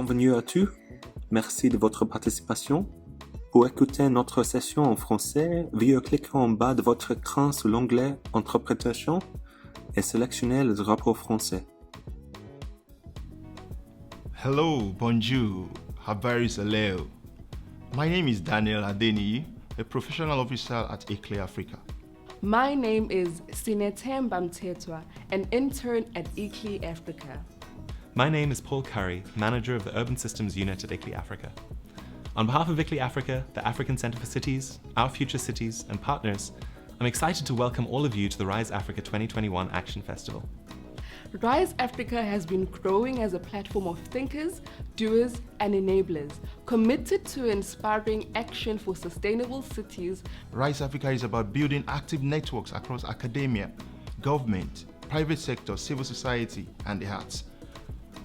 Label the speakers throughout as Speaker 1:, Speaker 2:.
Speaker 1: Bienvenue à tous. Merci de votre participation. Pour écouter notre session en français, veuillez cliquer en bas de votre écran sur l'onglet Interprétation et sélectionner le drapeau français.
Speaker 2: Hello, bonjour, habari saleo. My name is Daniel Adeniyi, a professional officer at ICLEI Africa.
Speaker 3: My name is Sinetemba Mtetwa, an intern at ICLEI Africa.
Speaker 4: My name is Paul Curry, Manager of the Urban Systems Unit at ICLEI Africa. On behalf of ICLEI Africa, the African Centre for Cities, Our Future Cities and partners, I'm excited to welcome all of you to the Rise Africa 2021 Action Festival.
Speaker 3: Rise Africa has been growing as a platform of thinkers, doers, and enablers, committed to inspiring action for sustainable cities.
Speaker 2: Rise Africa is about building active networks across academia, government, private sector, civil society, and the arts.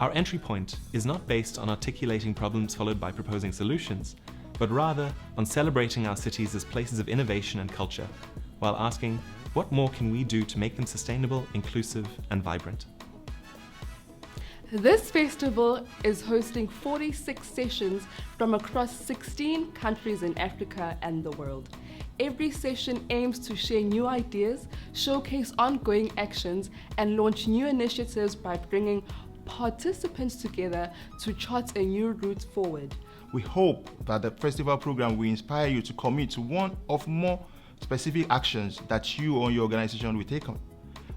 Speaker 4: Our entry point is not based on articulating problems followed by proposing solutions, but rather on celebrating our cities as places of innovation and culture, while asking, what more can we do to make them sustainable, inclusive, and vibrant?
Speaker 3: This festival is hosting 46 sessions from across 16 countries in Africa and the world. Every session aims to share new ideas, showcase ongoing actions, and launch new initiatives by bringing participants together to chart a new route forward.
Speaker 2: We hope that the festival program will inspire you to commit to one or more specific actions that you or your organization will take on.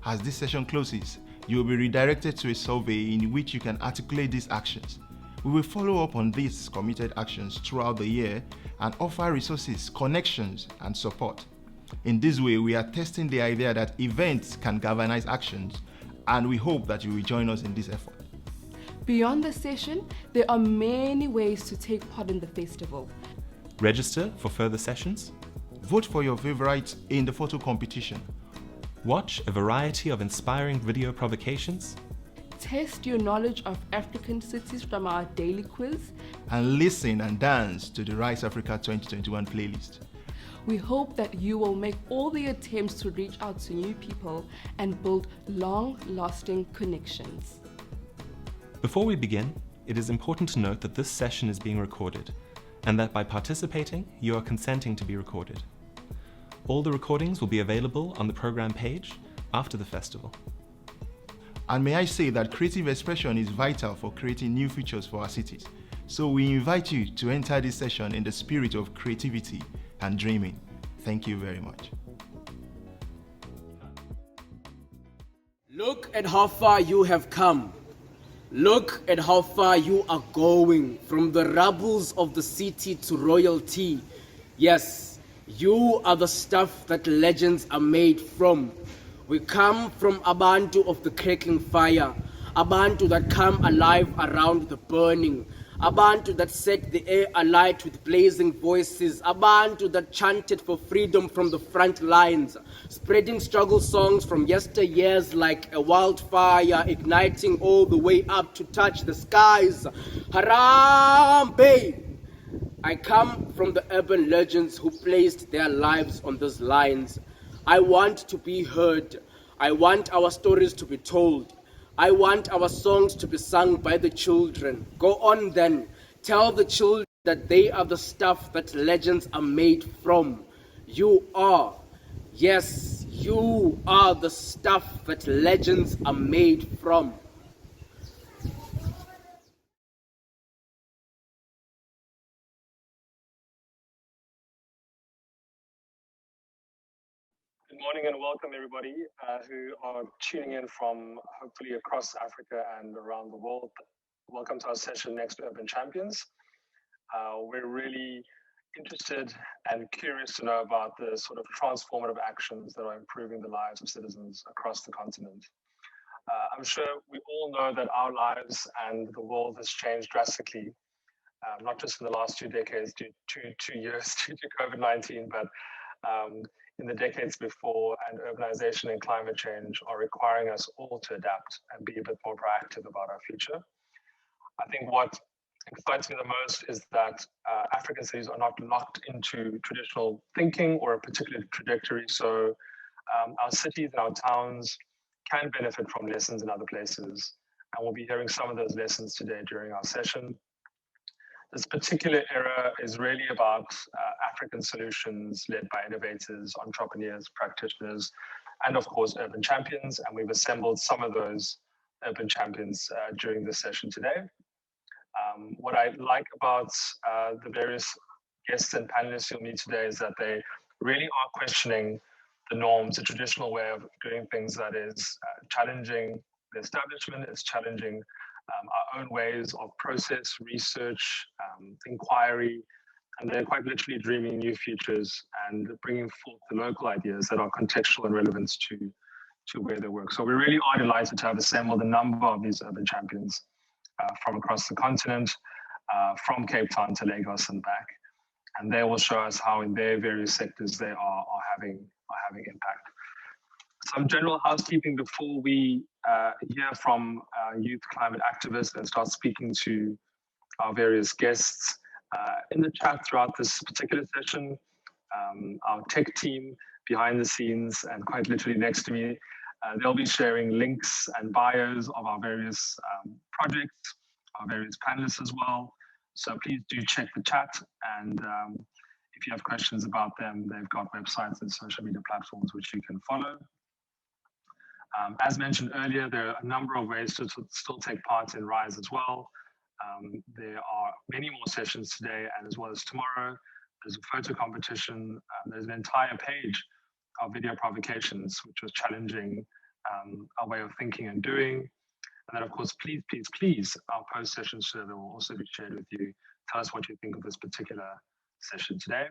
Speaker 2: As this session closes, you will be redirected to a survey in which you can articulate these actions. We will follow up on these committed actions throughout the year and offer resources, connections, and support. In this way, we are testing the idea that events can galvanize actions, and we hope that you will join us in this effort.
Speaker 3: Beyond the session, there are many ways to take part in the festival.
Speaker 4: Register for further sessions.
Speaker 2: Vote for your favorites in the photo competition.
Speaker 4: Watch a variety of inspiring video provocations.
Speaker 3: Test your knowledge of African cities from our daily quiz.
Speaker 2: And listen and dance to the Rise Africa 2021 playlist.
Speaker 3: We hope that you will make all the attempts to reach out to new people and build long-lasting connections.
Speaker 4: Before we begin, it is important to note that this session is being recorded, and that by participating, you are consenting to be recorded. All the recordings will be available on the program page after the festival.
Speaker 2: And may I say that creative expression is vital for creating new futures for our cities. So we invite you to enter this session in the spirit of creativity and dreaming. Thank you very much.
Speaker 5: Look at how far you have come. Look at how far you are going, from the rubbles of the city to royalty. Yes, you are the stuff that legends are made from. We come from Abantu of the crackling fire, Abantu that come alive around the burning, Abantu that set the air alight with blazing voices, Abantu that chanted for freedom from the front lines, spreading struggle songs from yesteryears like a wildfire, igniting all the way up to touch the skies. Harambe! I come from the urban legends who placed their lives on those lines. I want to be heard. I want our stories to be told. I want our songs to be sung by the children. Go on then, tell the children that they are the stuff that legends are made from. You are, yes, you are the stuff that legends are made from.
Speaker 6: Good morning and welcome everybody who are tuning in from hopefully across Africa and around the world. Welcome to our session Next Urban Champions. We're really interested and curious to know about the sort of transformative actions that are improving the lives of citizens across the continent. I'm sure we all know that our lives and the world has changed drastically, not just in the last 2 decades, 2 years due to COVID-19, but in the decades before, and urbanization and climate change are requiring us all to adapt and be a bit more proactive about our future. I think what excites me the most is that African cities are not locked into traditional thinking or a particular trajectory. So our cities and our towns can benefit from lessons in other places. And we'll be hearing some of those lessons today during our session. This particular era is really about African solutions led by innovators, entrepreneurs, practitioners, and of course, urban champions. And we've assembled some of those urban champions during this session today. What I like about the various guests and panelists you'll meet today is that they really are questioning the norms, the traditional way of doing things that is challenging the establishment, it's challenging our own ways of process, research, inquiry, and they're quite literally dreaming new futures and bringing forth the local ideas that are contextual and relevant to where they work. So we really are delighted to have assembled a number of these urban champions from across the continent, from Cape Town to Lagos and back. And they will show us how in their various sectors they are having impact. Some general housekeeping before we hear from youth climate activists and start speaking to our various guests. In the chat throughout this particular session, our tech team behind the scenes and quite literally next to me, they'll be sharing links and bios of our various projects, our various panelists as well. So please do check the chat, and if you have questions about them, they've got websites and social media platforms which you can follow. As mentioned earlier, there are a number of ways to still take part in RISE as well. There are many more sessions today and as well as tomorrow. There's a photo competition. There's an entire page of video provocations, which was challenging our way of thinking and doing. And then, of course, please, please, please, our post-session survey will also be shared with you. Tell us what you think of this particular session today.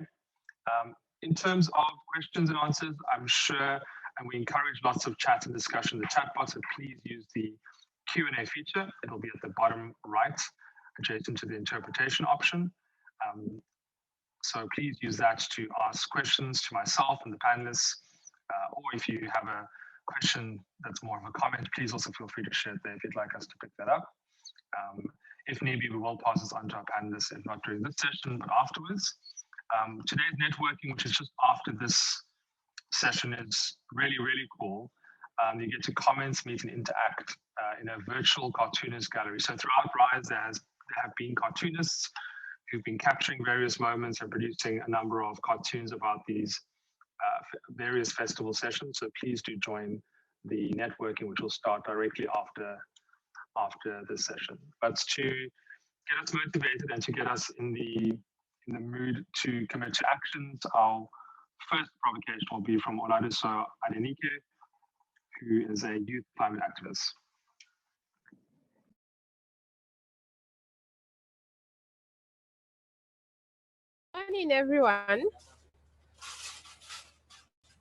Speaker 6: In terms of questions and answers, I'm sure, and we encourage lots of chat and discussion in the chat box, so please use the Q&A feature. It'll be at the bottom right, adjacent to the interpretation option. So please use that to ask questions to myself and the panelists, or if you have a question that's more of a comment, please also feel free to share it there if you'd like us to pick that up. If need be, we will pass this on to our panelists, if not during this session, but afterwards. Today's networking, which is just after this session, is really, really cool. You get to comment, meet, and interact in a virtual cartoonist gallery. So throughout RISE, there have been cartoonists who've been capturing various moments and producing a number of cartoons about these various festival sessions. So please do join the networking, which will start directly after this session. But to get us motivated and to get us in the mood to commit to actions, our first provocation will be from Oladiso Adenike, who is a youth climate activist.
Speaker 7: Morning, everyone.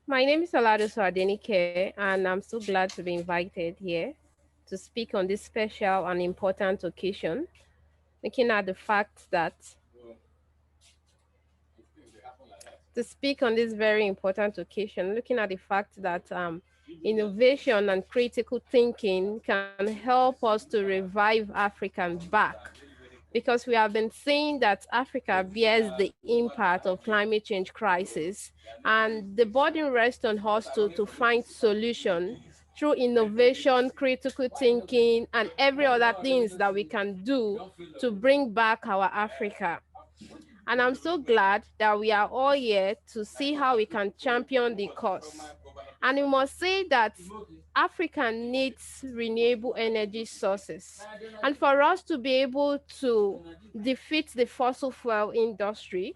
Speaker 7: My name is Oladiso Adenike, and I'm so glad to be invited here to speak on this special and important occasion, looking at the fact that innovation and critical thinking can help us to revive African back, because we have been seeing that Africa bears the impact of climate change crisis, and the burden rests on us to find solution through innovation, critical thinking, and every other things that we can do to bring back our Africa. And I'm so glad that we are all here to see how we can champion the cause. And we must say that Africa needs renewable energy sources. And for us to be able to defeat the fossil fuel industry,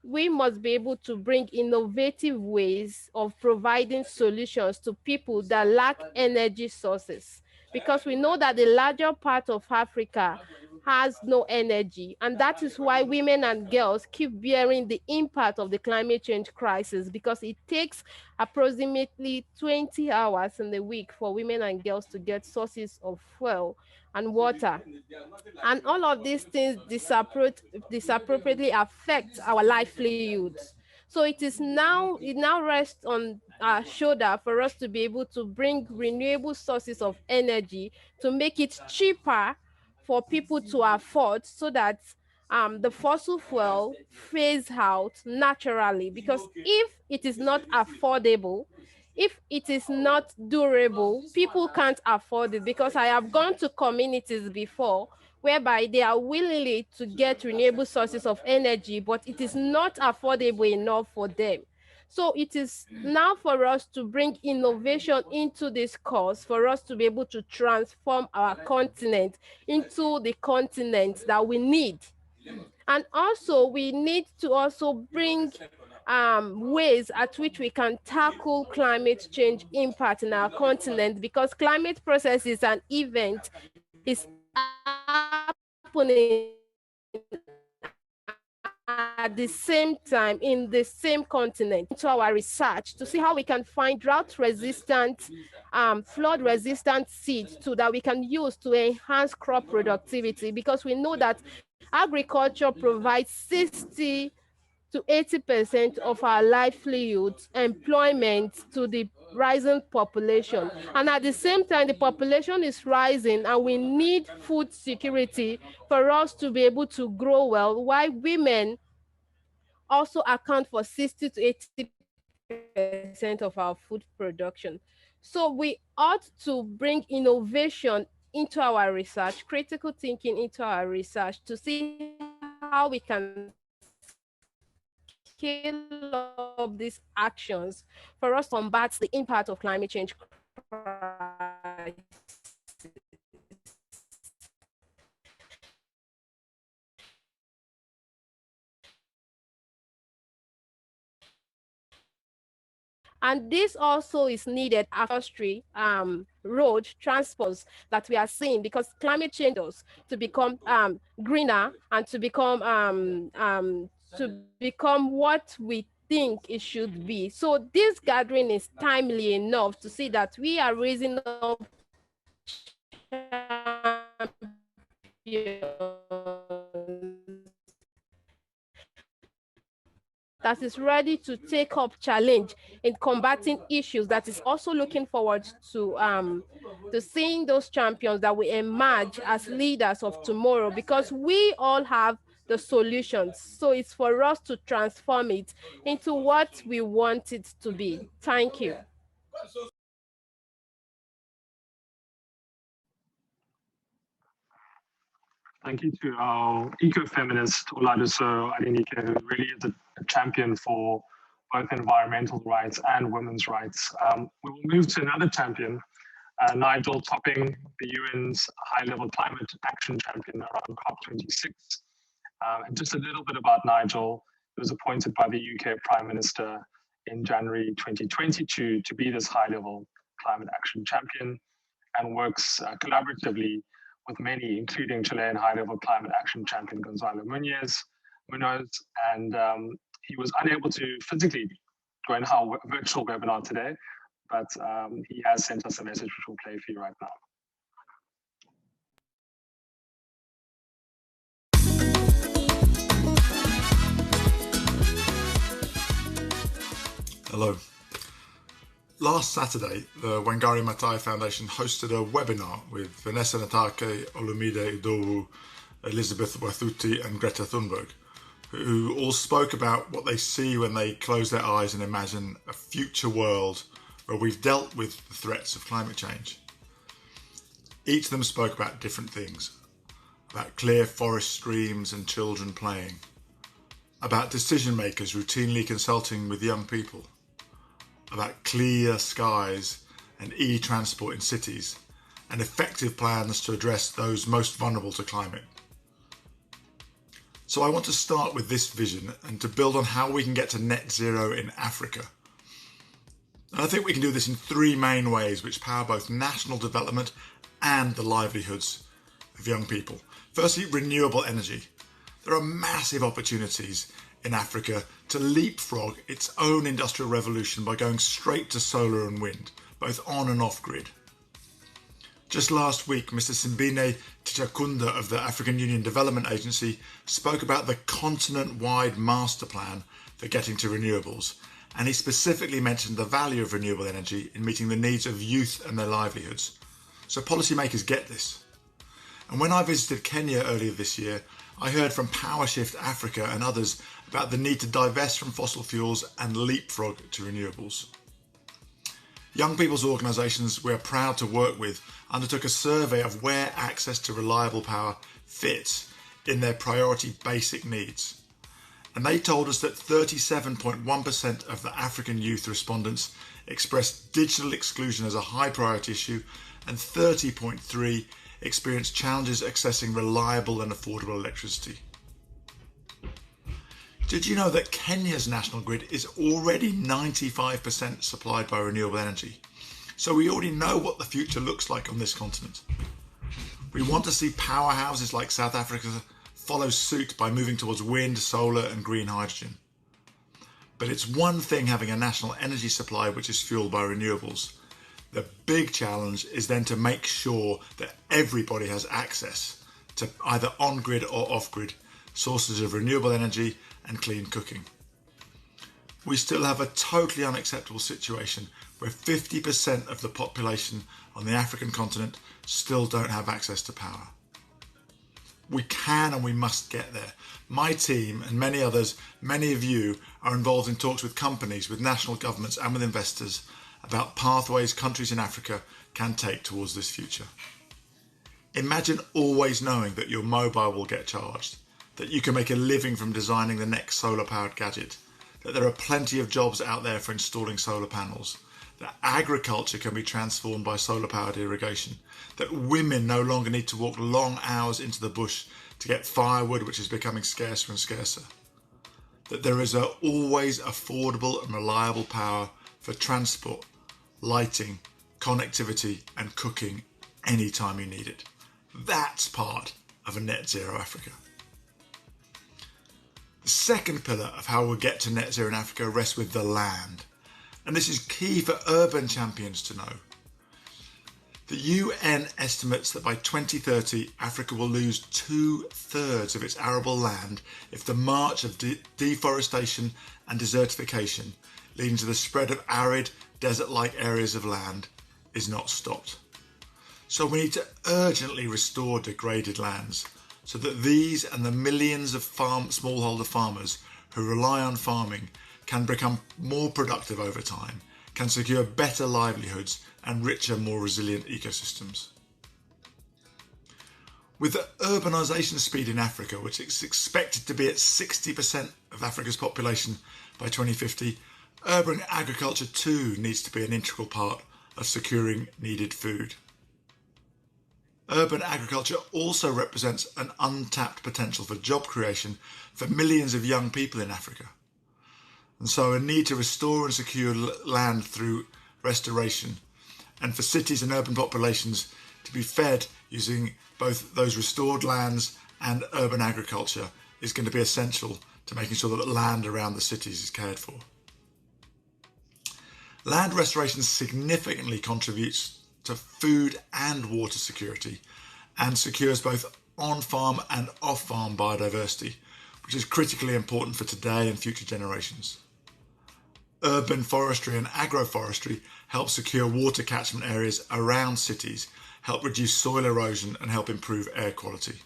Speaker 7: we must be able to bring innovative ways of providing solutions to people that lack energy sources. Because we know that the larger part of Africa has no energy, and that is why women and girls keep bearing the impact of the climate change crisis, because it takes approximately 20 hours in the week for women and girls to get sources of fuel and water. And all of these things disappropriately affect our livelihoods. So it now rests on our shoulder for us to be able to bring renewable sources of energy to make it cheaper for people to afford, so that the fossil fuel phase out naturally. Because if it is not affordable, if it is not durable, people can't afford it. Because I have gone to communities before whereby they are willingly to get renewable sources of energy, but it is not affordable enough for them. So it is now for us to bring innovation into this course, for us to be able to transform our continent into the continent that we need. And also we need to also bring ways at which we can tackle climate change impact in our continent, because climate process is an event, is happening at the same time in the same continent. Into our research to see how we can find drought resistant, flood resistant seeds too, that we can use to enhance crop productivity, because we know that agriculture provides 60 to 80% of our livelihoods, employment to the rising population. And at the same time, the population is rising and we need food security for us to be able to grow well, while women also account for 60 to 80% of our food production. So we ought to bring innovation into our research, critical thinking into our research, to see how we can scale up these actions for us to combat the impact of climate change crisis. And this also is needed after industry, road, transports that we are seeing, because climate change us to become greener and to become what we think it should be. So this gathering is timely enough to see that we are raising up that is ready to take up challenge in combating issues, that is also looking forward to seeing those champions that will emerge as leaders of tomorrow, because we all have the solutions. So it's for us to transform it into what we want it to be. Thank you.
Speaker 6: Thank you to our ecofeminist, Oladuso Adenike, who really is a champion for both environmental rights and women's rights. We will move to another champion, Nigel Topping, the UN's high-level climate action champion around COP26. And just a little bit about Nigel. He was appointed by the UK Prime Minister in January 2022 to be this high-level climate action champion, and works collaboratively with many, including Chilean high-level climate action champion Gonzalo Munoz, and he was unable to physically join our virtual webinar today, but he has sent us a message which we'll play for you right now.
Speaker 8: Hello. Last Saturday, the Wangari Maathai Foundation hosted a webinar with Vanessa Natake, Olumide Idowu, Elizabeth Wathuti and Greta Thunberg, who all spoke about what they see when they close their eyes and imagine a future world where we've dealt with the threats of climate change. Each of them spoke about different things, about clear forest streams and children playing, about decision makers routinely consulting with young people, about clear skies and e-transport in cities, and effective plans to address those most vulnerable to climate. So I want to start with this vision and to build on how we can get to net zero in Africa. And I think we can do this in three main ways which power both national development and the livelihoods of young people. Firstly, renewable energy. There are massive opportunities in Africa to leapfrog its own industrial revolution by going straight to solar and wind, both on and off grid. Just last week, Mr. Simbine Tichakunda of the African Union Development Agency spoke about the continent-wide master plan for getting to renewables, and he specifically mentioned the value of renewable energy in meeting the needs of youth and their livelihoods. So policymakers get this. And when I visited Kenya earlier this year, I heard from PowerShift Africa and others about the need to divest from fossil fuels and leapfrog to renewables. Young people's organisations we're proud to work with undertook a survey of where access to reliable power fits in their priority basic needs. And they told us that 37.1% of the African youth respondents expressed digital exclusion as a high priority issue, and 30.3% experienced challenges accessing reliable and affordable electricity. Did you know that Kenya's national grid is already 95% supplied by renewable energy? So we already know what the future looks like on this continent. We want to see powerhouses like South Africa follow suit by moving towards wind, solar and green hydrogen. But it's one thing having a national energy supply which is fueled by renewables. The big challenge is then to make sure that everybody has access to either on-grid or off-grid sources of renewable energy and clean cooking. We still have a totally unacceptable situation where 50% of the population on the African continent still don't have access to power. We can and we must get there. My team and many others, many of you, are involved in talks with companies, with national governments and with investors about pathways countries in Africa can take towards this future. Imagine always knowing that your mobile will get charged, that you can make a living from designing the next solar-powered gadget, that there are plenty of jobs out there for installing solar panels, that agriculture can be transformed by solar-powered irrigation, that women no longer need to walk long hours into the bush to get firewood, which is becoming scarcer and scarcer, that there is always affordable and reliable power for transport, lighting, connectivity and cooking anytime you need it. That's part of a net zero Africa. The second pillar of how we'll get to net zero in Africa rests with the land. And this is key for urban champions to know. The UN estimates that by 2030, Africa will lose 2/3 of its arable land if the march of deforestation and desertification, leading to the spread of arid, desert-like areas of land, is not stopped. So we need to urgently restore degraded lands so that these and the millions of smallholder farmers who rely on farming can become more productive over time, can secure better livelihoods and richer, more resilient ecosystems. With the urbanisation speed in Africa, which is expected to be at 60% of Africa's population by 2050, urban agriculture too needs to be an integral part of securing needed food. Urban agriculture also represents an untapped potential for job creation for millions of young people in Africa. And so a need to restore and secure land through restoration, and for cities and urban populations to be fed using both those restored lands and urban agriculture is going to be essential to making sure that land around the cities is cared for. Land restoration significantly contributes to food and water security and secures both on-farm and off-farm biodiversity, which is critically important for today and future generations. Urban forestry and agroforestry help secure water catchment areas around cities, help reduce soil erosion and help improve air quality.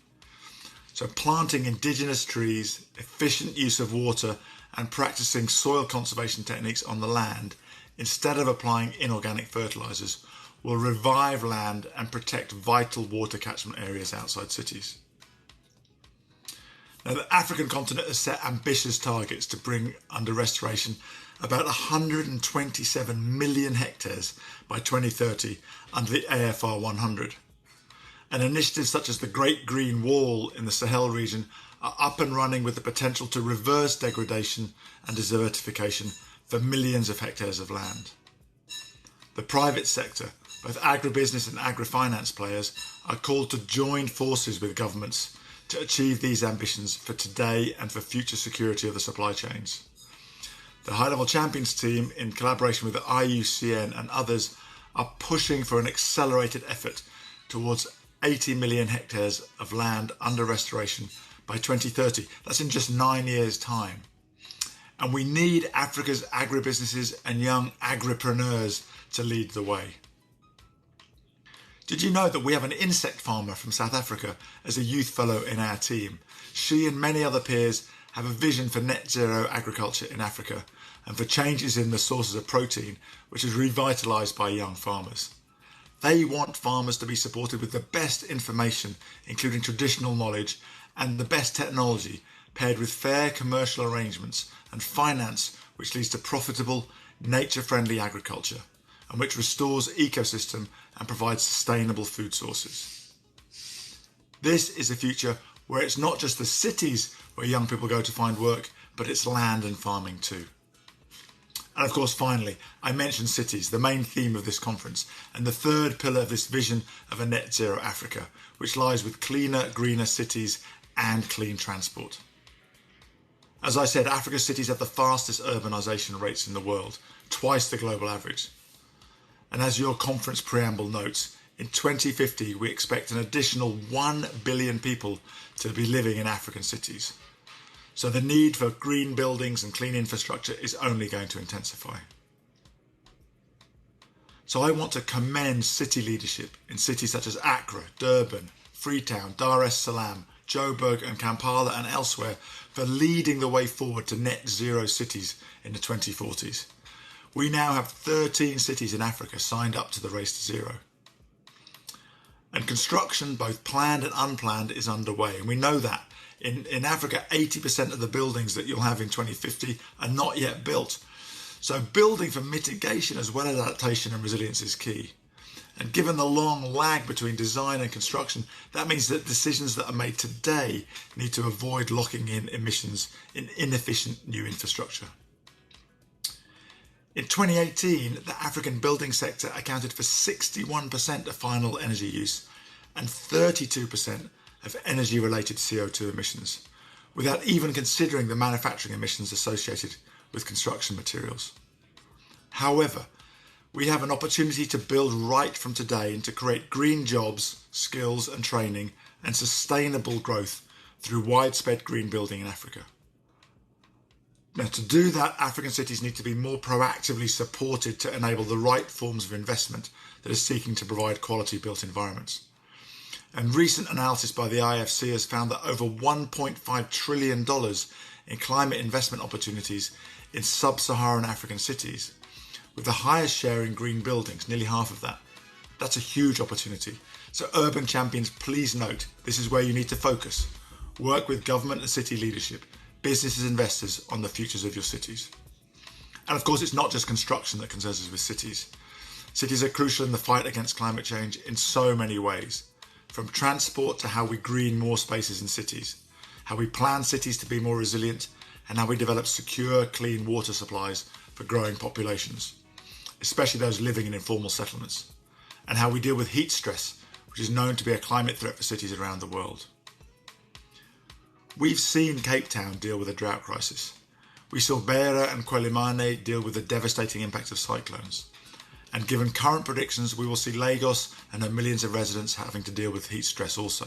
Speaker 8: So planting indigenous trees, efficient use of water and practicing soil conservation techniques on the land instead of applying inorganic fertilisers will revive land and protect vital water catchment areas outside cities. Now, the African continent has set ambitious targets to bring under restoration about 127 million hectares by 2030 under the AFR 100. And initiatives such as the Great Green Wall in the Sahel region are up and running with the potential to reverse degradation and desertification for millions of hectares of land. The private sector, both agribusiness and agri-finance players, are called to join forces with governments to achieve these ambitions for today and for future security of the supply chains. The High-Level Champions team, in collaboration with the IUCN and others, are pushing for an accelerated effort towards 80 million hectares of land under restoration by 2030. That's in just 9 years' time. And we need Africa's agribusinesses and young agripreneurs to lead the way. Did you know that we have an insect farmer from South Africa as a youth fellow in our team? She and many other peers have a vision for net zero agriculture in Africa and for changes in the sources of protein, which is revitalised by young farmers. They want farmers to be supported with the best information, including traditional knowledge, and the best technology, paired with fair commercial arrangements and finance which leads to profitable, nature-friendly agriculture, and which restores ecosystem and provides sustainable food sources. This is a future where it's not just the cities where young people go to find work, but it's land and farming too. And of course, finally, I mentioned cities, the main theme of this conference, and the third pillar of this vision of a net zero Africa, which lies with cleaner, greener cities and clean transport. As I said, Africa's cities have the fastest urbanisation rates in the world, twice the global average. And as your conference preamble notes, in 2050 we expect an additional 1 billion people to be living in African cities. So the need for green buildings and clean infrastructure is only going to intensify. So I want to commend city leadership in cities such as Accra, Durban, Freetown, Dar es Salaam, Joburg and Kampala and elsewhere for leading the way forward to net zero cities in the 2040s. We now have 13 cities in Africa signed up to the race to zero. And construction, both planned and unplanned, is underway. And we know that. In Africa, 80% of the buildings that you'll have in 2050 are not yet built. So building for mitigation as well as adaptation and resilience is key. And given the long lag between design and construction, that means that decisions that are made today need to avoid locking in emissions in inefficient new infrastructure. In 2018, the African building sector accounted for 61% of final energy use and 32% of energy-related CO2 emissions, without even considering the manufacturing emissions associated with construction materials. However, we have an opportunity to build right from today and to create green jobs, skills and training and sustainable growth through widespread green building in Africa. Now, to do that, African cities need to be more proactively supported to enable the right forms of investment that are seeking to provide quality built environments. And recent analysis by the IFC has found that over $1.5 trillion in climate investment opportunities in sub-Saharan African cities, with the highest share in green buildings, nearly half of that. That's a huge opportunity. So urban champions, please note, this is where you need to focus. Work with government and city leadership, businesses, investors on the futures of your cities. And of course, it's not just construction that concerns us with cities. Cities are crucial in the fight against climate change in so many ways. From transport to how we green more spaces in cities, how we plan cities to be more resilient, and how we develop secure, clean water supplies for growing populations, especially those living in informal settlements, and how we deal with heat stress, which is known to be a climate threat for cities around the world. We've seen Cape Town deal with a drought crisis. We saw Beira and Quelimane deal with the devastating impact of cyclones. And given current predictions, we will see Lagos and her millions of residents having to deal with heat stress also.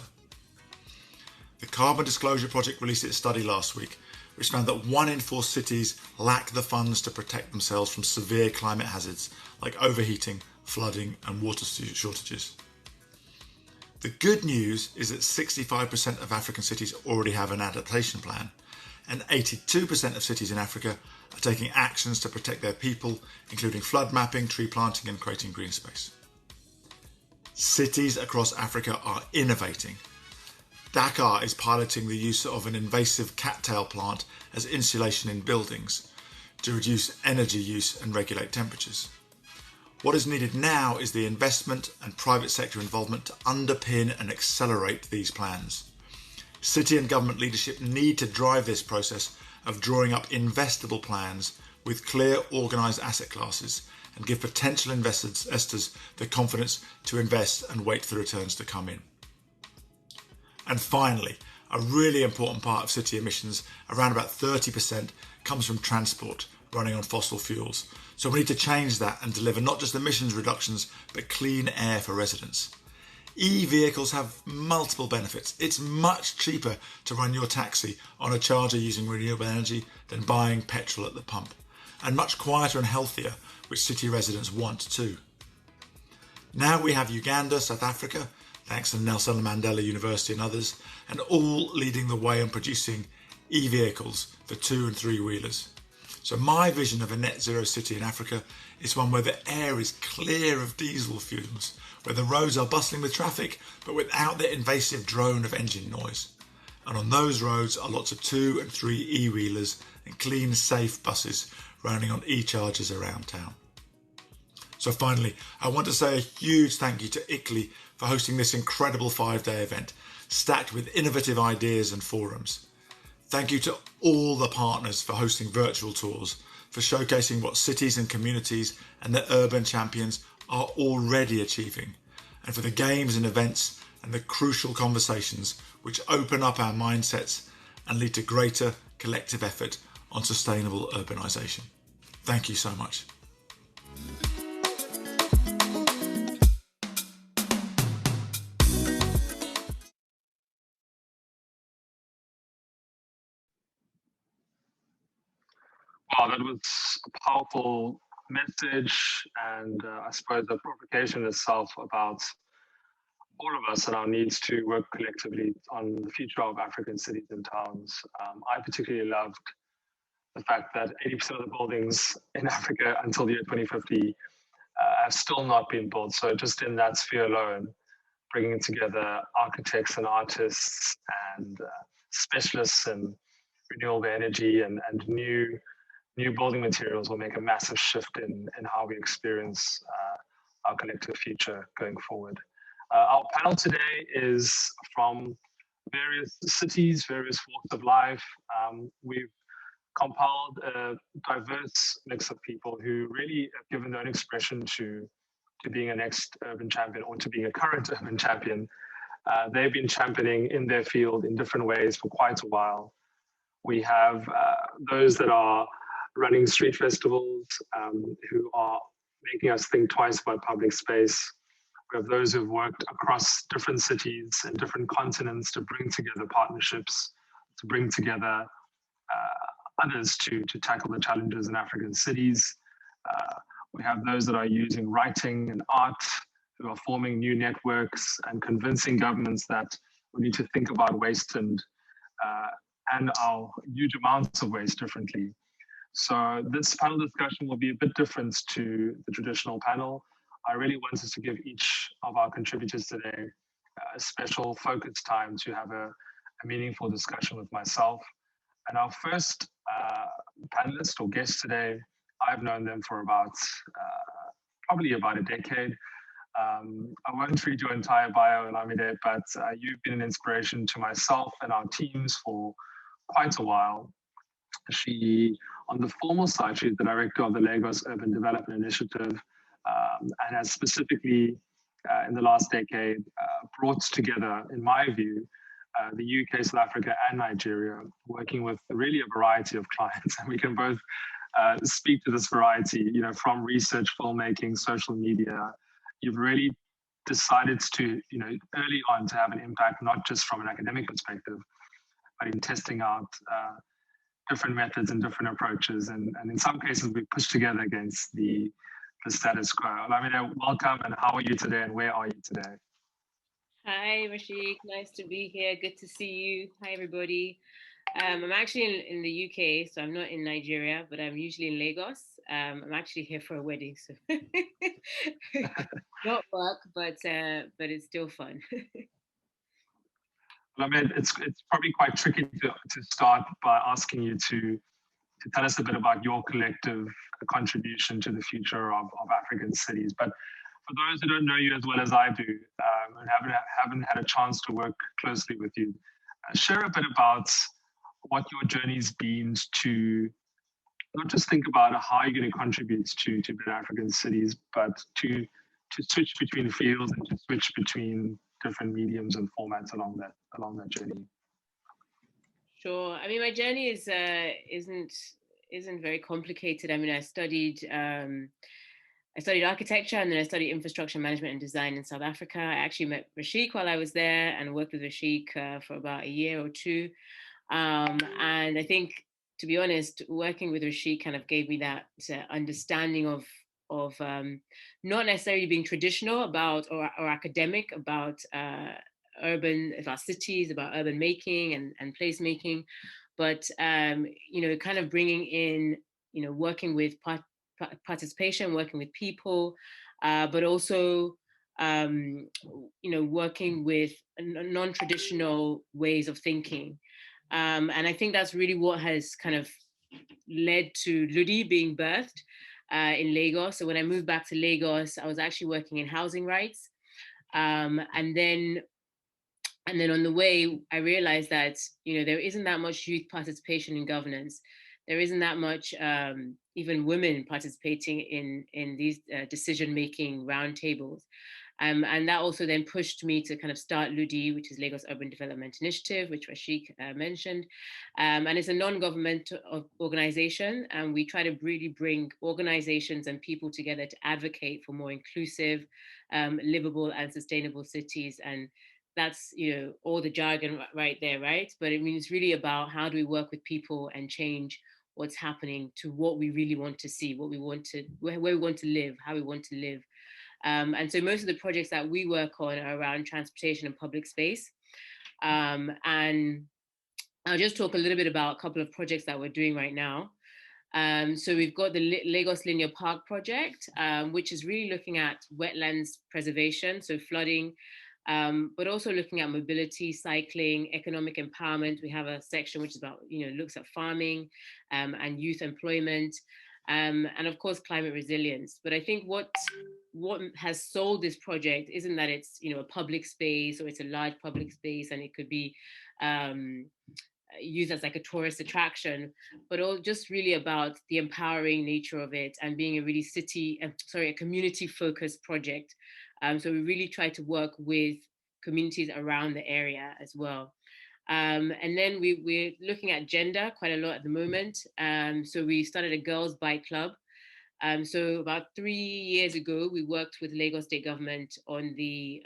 Speaker 8: The Carbon Disclosure Project released its study last week, which found that 1 in 4 cities lack the funds to protect themselves from severe climate hazards like overheating, flooding and water shortages. The good news is that 65% of African cities already have an adaptation plan, and 82% of cities in Africa are taking actions to protect their people, including flood mapping, tree planting and creating green space. Cities across Africa are innovating. Dakar is piloting the use of an invasive cattail plant as insulation in buildings to reduce energy use and regulate temperatures. What is needed now is the investment and private sector involvement to underpin and accelerate these plans. City and government leadership need to drive this process of drawing up investable plans with clear, organised asset classes and give potential investors the confidence to invest and wait for the returns to come in. And finally, a really important part of city emissions, around about 30%, comes from transport running on fossil fuels. So we need to change that and deliver not just emissions reductions, but clean air for residents. E-vehicles have multiple benefits. It's much cheaper to run your taxi on a charger using renewable energy than buying petrol at the pump, and much quieter and healthier, which city residents want too. Now we have Uganda, South Africa, thanks to Nelson Mandela University and others, and all leading the way on producing e-vehicles for 2 and 3 wheelers. So my vision of a net zero city in Africa is one where the air is clear of diesel fumes, where the roads are bustling with traffic, but without the invasive drone of engine noise. And on those roads are lots of 2 and 3 e-wheelers and clean, safe buses running on e-chargers around town. So finally, I want to say a huge thank you to ICLEI for hosting this incredible 5-day event, stacked with innovative ideas and forums. Thank you to all the partners for hosting virtual tours, for showcasing what cities and communities and their urban champions are already achieving, and for the games and events and the crucial conversations which open up our mindsets and lead to greater collective effort on sustainable urbanisation. Thank you so much.
Speaker 6: Wow, that was a powerful message, and I suppose the provocation itself about all of us and our needs to work collectively on the future of African cities and towns. I particularly loved the fact that 80% of the buildings in Africa until the year 2050 have still not been built. So just in that sphere alone, bringing together architects and artists and specialists in renewable energy and new building materials will make a massive shift in how we experience our collective future going forward. Our panel today is from various cities, various walks of life. We've compiled a diverse mix of people who really have given their own expression to being a next urban champion or to being a current urban champion. They've been championing in their field in different ways for quite a while. We have those that are running street festivals, who are making us think twice about public space. We have those who've worked across different cities and different continents to bring together partnerships, to bring together others to tackle the challenges in African cities. We have those that are using writing and art, who are forming new networks and convincing governments that we need to think about waste and our huge amounts of waste differently. So this panel discussion will be a bit different to the traditional panel. I really wanted to give each of our contributors today a special focus time to have a meaningful discussion with myself. And our first panelist or guest today, I've known them for probably about a decade. I won't read your entire bio, Olamide, but you've been an inspiration to myself and our teams for quite a while. On the formal side, she's the director of the Lagos Urban Development Initiative, and has specifically, in the last decade, brought together, in my view, the UK, South Africa, and Nigeria, working with really a variety of clients. And we can both speak to this variety, from research, filmmaking, social media. You've really decided to, early on to have an impact, not just from an academic perspective, but in testing out different methods and different approaches. And in some cases, we push together against the status quo. Olamide, welcome, and how are you today, and where are you today?
Speaker 9: Hi, Rashik. Nice to be here. Good to see you. Hi, everybody. I'm actually in the UK, so I'm not in Nigeria, but I'm usually in Lagos. I'm actually here for a wedding, so not work, but it's still fun.
Speaker 6: Well, I mean, it's probably quite tricky to start by asking you to tell us a bit about your collective contribution to the future of African cities. But for those who don't know you as well as I do, and haven't had a chance to work closely with you, share a bit about what your journey's been to not just think about how you're going to contribute to better African cities, but to switch between fields and to switch between different mediums and formats along that journey.
Speaker 9: Sure. I mean, my journey isn't very complicated. I mean, I studied architecture, and then I studied infrastructure management and design in South Africa. I actually met Rashik while I was there and worked with Rashik for about a year or two. And I think, to be honest, working with Rashik kind of gave me that understanding of not necessarily being traditional about or academic about cities, about urban making and place making, but kind of bringing in working with participation, working with people, but also working with non-traditional ways of thinking. And I think that's really what has kind of led to Ludi being birthed in Lagos. So when I moved back to Lagos, I was actually working in housing rights. And then on the way, I realized that, there isn't that much youth participation in governance. There isn't that much even women participating in these decision-making roundtables. And that also then pushed me to kind of start Ludi, which is Lagos Urban Development Initiative, which Rashik mentioned. And it's a non-governmental organization. And we try to really bring organizations and people together to advocate for more inclusive, livable and sustainable cities. And that's, all the jargon right there, right? But it means really about how do we work with people and change what's happening to what we really want to see, what we want to, where we want to live, how we want to live. And so most of the projects that we work on are around transportation and public space. And I'll just talk a little bit about a couple of projects that we're doing right now. So we've got the Lagos Linear Park project, which is really looking at wetlands preservation, so flooding, but also looking at mobility, cycling, economic empowerment. We have a section which is about, looks at farming and youth employment. And of course, climate resilience. But I think what has sold this project isn't that it's, a public space or it's a large public space and it could be used as like a tourist attraction, but all just really about the empowering nature of it and being a really a community focused project. So we really try to work with communities around the area as well. And then we're looking at gender quite a lot at the moment. So we started a girls' bike club. So about 3 years ago, we worked with Lagos State government on the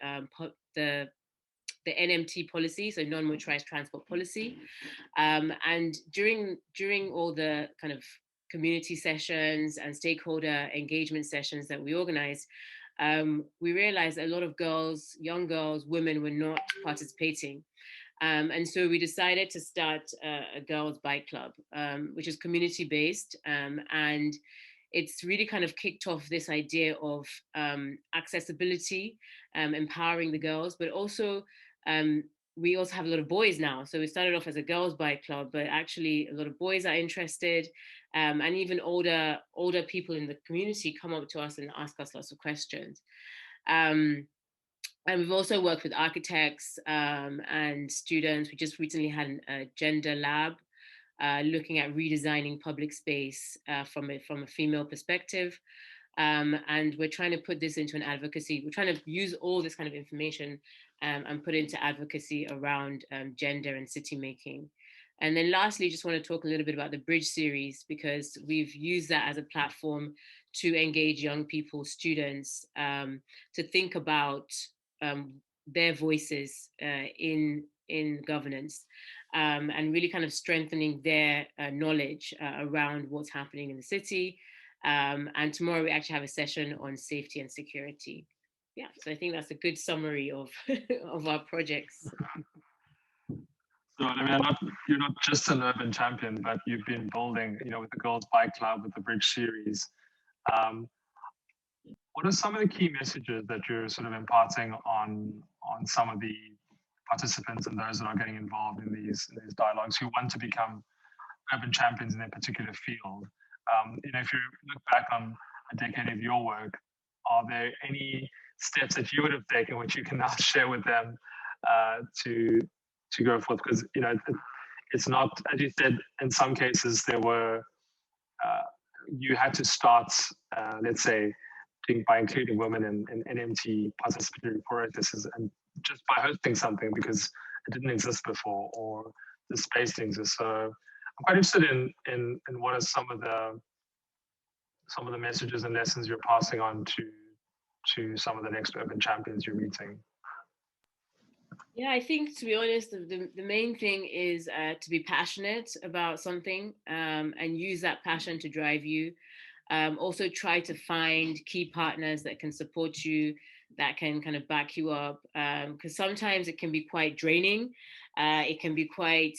Speaker 9: NMT policy, so non-motorized transport policy. And during all the kind of community sessions and stakeholder engagement sessions that we organized, we realized a lot of girls, young girls, women were not participating. And so we decided to start a girls' bike club, which is community-based. And it's really kind of kicked off this idea of accessibility, empowering the girls, but also we also have a lot of boys now. So we started off as a girls' bike club, but actually a lot of boys are interested, and even older people in the community come up to us and ask us lots of questions. And we've also worked with architects and students. We just recently had a gender lab looking at redesigning public space from a female perspective. And we're trying to put this into an advocacy. We're trying to use all this kind of information and put it into advocacy around gender and city making. And then lastly, just want to talk a little bit about the Bridge series, because we've used that as a platform to engage young people, students, to think about their voices in governance, and really kind of strengthening their knowledge around what's happening in the city. And tomorrow we actually have a session on safety and security. Yeah, so I think that's a good summary of of our projects.
Speaker 6: So, I mean, you're not just an urban champion, but you've been building, with the Girls Bike Club, with the Bridge series. What are some of the key messages that you're sort of imparting on some of the participants and those that are getting involved in these dialogues who want to become urban champions in their particular field? If you look back on a decade of your work, are there any steps that you would have taken which you can now share with them to go forth? Because it's not, as you said, in some cases there were you had to start, let's say, by including women in NMT participatory processes, and just by hosting something because it didn't exist before or the space didn't exist. So I'm quite interested in what are some of the messages and lessons you're passing on to some of the next urban champions you're meeting.
Speaker 9: Yeah, I think, to be honest, the main thing is to be passionate about something and use that passion to drive you. Also try to find key partners that can support you, that can kind of back you up, because sometimes it can be quite draining. It can be quite,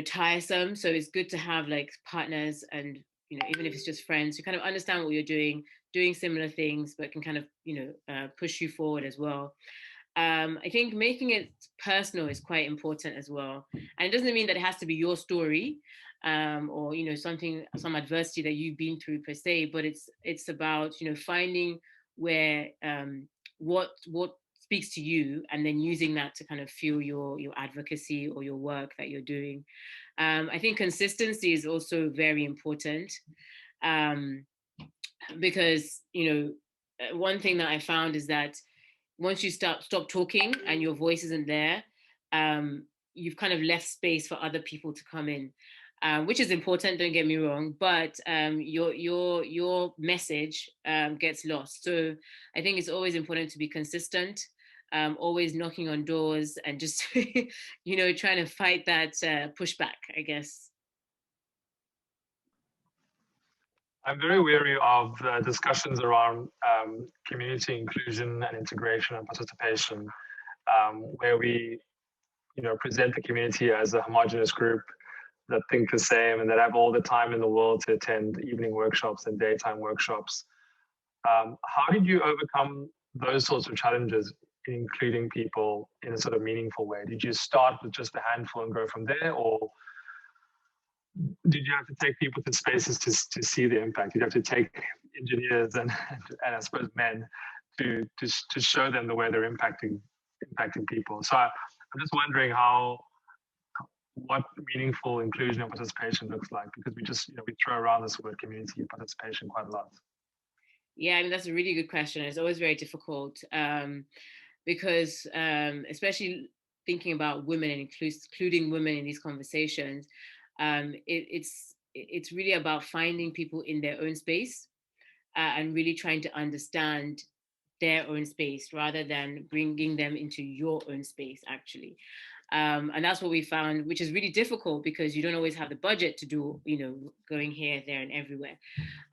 Speaker 9: tiresome. So it's good to have like partners and, even if it's just friends who kind of understand what you're doing similar things, but can kind of, push you forward as well. I think making it personal is quite important as well. And it doesn't mean that it has to be your story, or, some adversity that you've been through per se, but it's about, finding where, what speaks to you, and then using that to kind of fuel your advocacy or your work that you're doing. I think consistency is also very important, because, one thing that I found is that once you stop talking and your voice isn't there, you've kind of left space for other people to come in, which is important. Don't get me wrong, but your message gets lost. So I think it's always important to be consistent, always knocking on doors and just trying to fight that pushback, I guess.
Speaker 6: I'm very wary of discussions around community inclusion and integration and participation, where we, present the community as a homogenous group that think the same and that have all the time in the world to attend evening workshops and daytime workshops. How did you overcome those sorts of challenges, including people in a sort of meaningful way? Did you start with just a handful and go from there, or did you have to take people to spaces to see the impact? Did you have to take engineers and I suppose men to show them the way they're impacting people? So I'm just wondering what meaningful inclusion and participation looks like, because we just we throw around this word community participation quite a lot.
Speaker 9: Yeah, I mean, that's a really good question. It's always very difficult, because especially thinking about women and including women in these conversations, it's really about finding people in their own space, and really trying to understand their own space rather than bringing them into your own space, actually. And that's what we found, which is really difficult because you don't always have the budget to do, going here, there, and everywhere.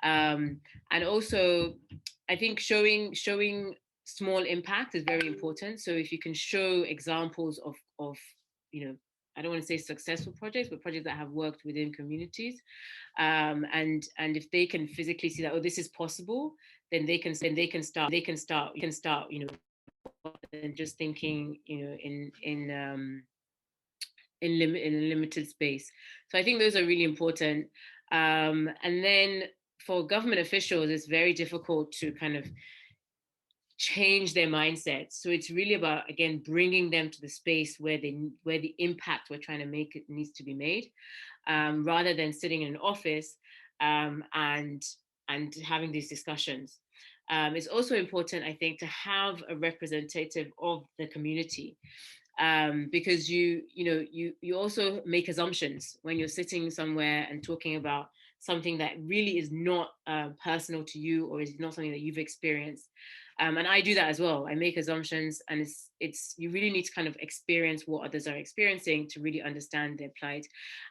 Speaker 9: And also, I think showing small impact is very important. So if you can show examples of I don't want to say successful projects, but projects that have worked within communities, and if they can physically see that, oh, this is possible, then they can start, and just thinking, in a limited space. So I think those are really important. And then for government officials, it's very difficult to kind of change their mindset. So it's really about, again, bringing them to the space where the impact we're trying to make it needs to be made, rather than sitting in an office, and having these discussions. It's also important, I think, to have a representative of the community, because you also make assumptions when you're sitting somewhere and talking about something that really is not personal to you, or is not something that you've experienced. And I do that as well. I make assumptions, and it's you really need to kind of experience what others are experiencing to really understand their plight.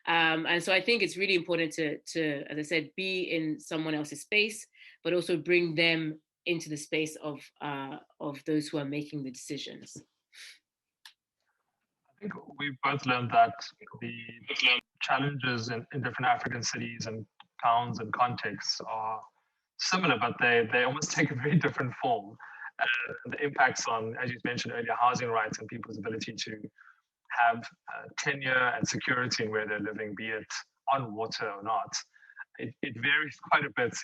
Speaker 9: And so I think it's really important to, as I said, be in someone else's space, but also bring them into the space of those who are making the decisions.
Speaker 6: I think we've both learned that the challenges in different African cities and towns and contexts are similar, but they almost take a very different form. The impacts on, as you mentioned earlier, housing rights and people's ability to have tenure and security in where they're living, be it on water or not. It varies quite a bit,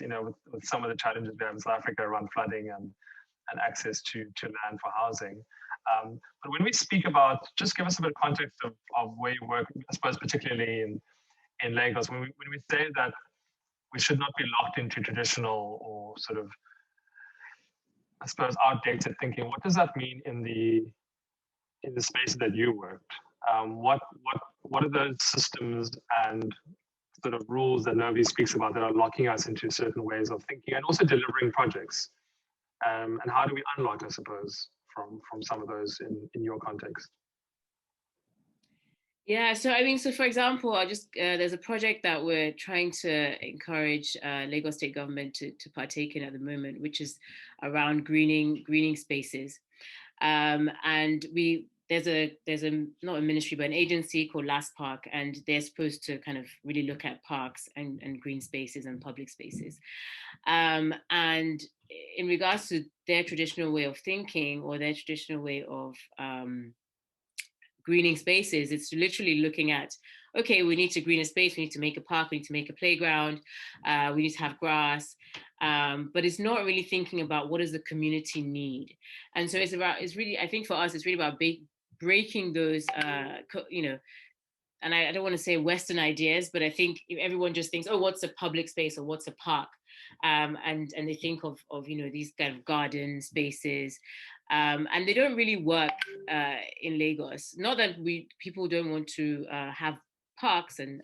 Speaker 6: with some of the challenges we have in South Africa around flooding and access to land for housing. But when we speak about, just give us a bit of context of where you work, I suppose particularly in Lagos, when we say that we should not be locked into traditional or sort of, I suppose, outdated thinking, what does that mean in the spaces that you worked? What are those systems and sort of rules that nobody speaks about that are locking us into certain ways of thinking and also delivering projects? And how do we unlock, I suppose, from some of those in your context?
Speaker 9: Yeah, so I mean, so for example, there's a project that we're trying to encourage Lagos State government to partake in at the moment, which is around greening spaces. And there's a not a ministry but an agency called Last Park, and they're supposed to kind of really look at parks and green spaces and public spaces. And in regards to their traditional way of thinking or their traditional way of greening spaces, it's literally looking at, okay, we need to green a space, we need to make a park, we need to make a playground, we need to have grass, but it's not really thinking about what does the community need. And so it's really, I think for us, it's really about breaking those, and I don't want to say Western ideas, but I think everyone just thinks, oh, what's a public space or what's a park? And they think of these kind of garden spaces, and they don't really work in Lagos. Not that people don't want to have parks and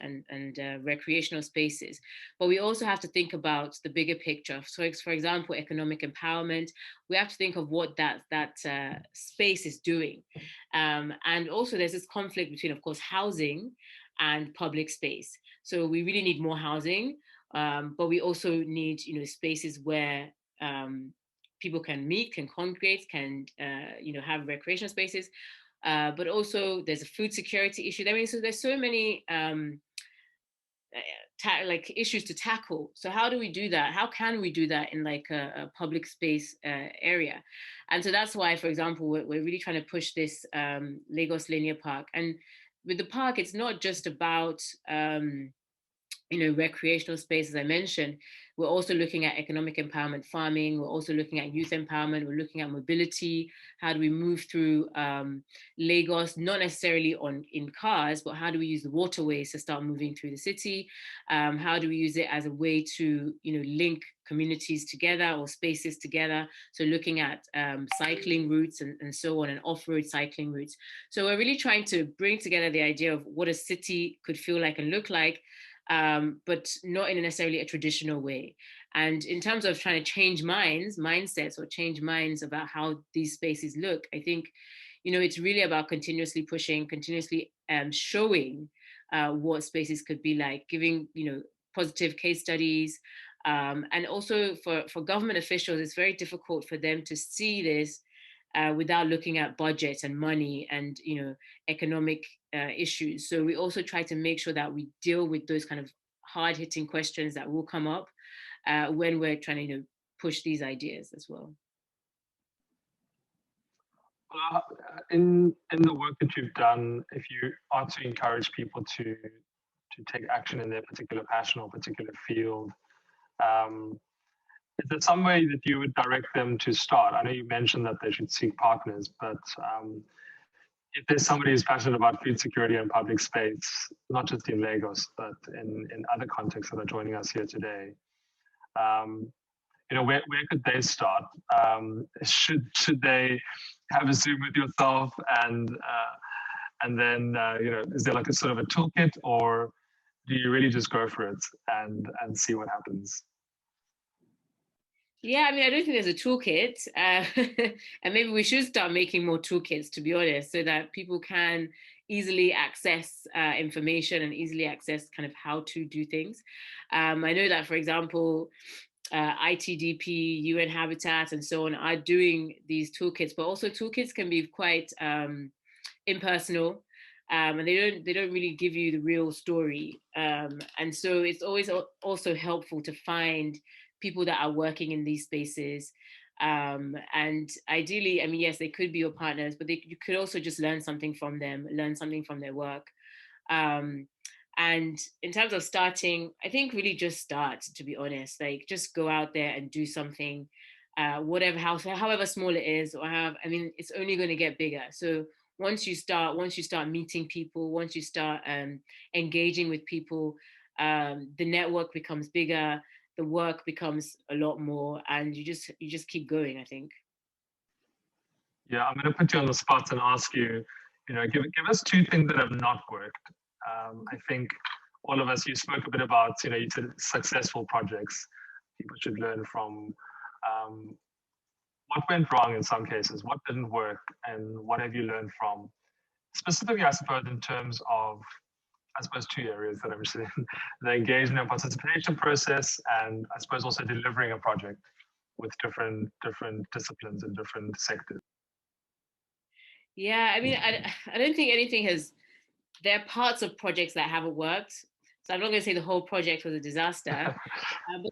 Speaker 9: recreational spaces, but we also have to think about the bigger picture. So, for example, economic empowerment. We have to think of what that space is doing, and also there's this conflict between, of course, housing and public space. So we really need more housing, but we also need spaces where people can meet, can congregate, can have recreational spaces. But also there's a food security issue. I mean, so there's so many like issues to tackle. So how do we do that? How can we do that in like a public space area? And so that's why, for example, we're really trying to push this Lagos Linear Park. And with the park, it's not just about recreational space, as I mentioned. We're also looking at economic empowerment farming. We're also looking at youth empowerment. We're looking at mobility. How do we move through Lagos, not necessarily in cars, but how do we use the waterways to start moving through the city? How do we use it as a way to, link communities together or spaces together? So looking at cycling routes and so on, and off-road cycling routes. So we're really trying to bring together the idea of what a city could feel like and look like, but not in necessarily a traditional way. And in terms of trying to change mindsets or change minds about how these spaces look, I think, it's really about continuously pushing, continuously showing what spaces could be like, giving, positive case studies. And also for government officials, it's very difficult for them to see this without looking at budget and money and economic issues. So we also try to make sure that we deal with those kind of hard-hitting questions that will come up when we're trying to push these ideas as well.
Speaker 6: In the work that you've done, if you are to encourage people to take action in their particular passion or particular field, is there some way that you would direct them to start? I know you mentioned that they should seek partners, but if there's somebody who's passionate about food security and public space, not just in Lagos, but in other contexts that are joining us here today, where could they start? Should they have a Zoom with yourself and then is there like a sort of a toolkit, or do you really just go for it and see what happens?
Speaker 9: Yeah, I mean, I don't think there's a toolkit, and maybe we should start making more toolkits, to be honest, so that people can easily access information and easily access kind of how to do things. I know that, for example, ITDP, UN Habitat, and so on are doing these toolkits, but also toolkits can be quite impersonal, and they don't really give you the real story. And so it's always also helpful to find people that are working in these spaces. And ideally, I mean, yes, they could be your partners, but you could also just learn something from them, learn something from their work. And in terms of starting, I think really just start, to be honest, like just go out there and do something, however small it is, it's only going to get bigger. So once you start meeting people, once you start engaging with people, the network becomes bigger, the work becomes a lot more, and you just keep going, I think.
Speaker 6: Yeah, I'm going to put you on the spot and ask you, give us two things that have not worked. I think all of us, you spoke a bit about, you said successful projects people should learn from. What went wrong in some cases? What didn't work? And what have you learned from? Specifically, I suppose, in terms of, two areas that I'm interested in: the engagement and participation process, and I suppose also delivering a project with different disciplines and different sectors.
Speaker 9: Yeah, I mean, I don't think anything has. There are parts of projects that haven't worked. So I'm not going to say the whole project was a disaster. But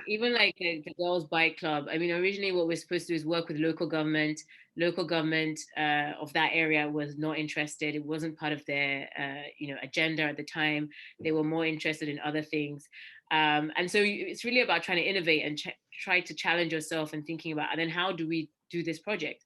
Speaker 9: even like the Girls Bike Club. I mean, originally what we're supposed to do is work with local government. Local government of that area was not interested. It wasn't part of their agenda at the time. They were more interested in other things. And so it's really about trying to innovate and try to challenge yourself and thinking about, and then how do we do this project?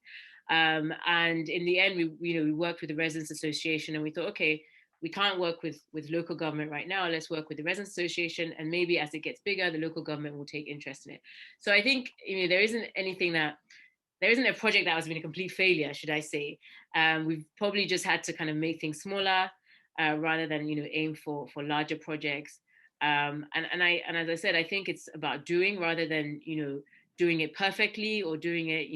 Speaker 9: And in the end, we worked with the Residents Association, and we thought, okay, we can't work with local government right now. Let's work with the Residents Association, and maybe as it gets bigger, the local government will take interest in it. So I think there isn't a project that has been a complete failure, should I say? We've probably just had to kind of make things smaller rather than aim for larger projects. And as I said, I think it's about doing rather than doing it perfectly or doing it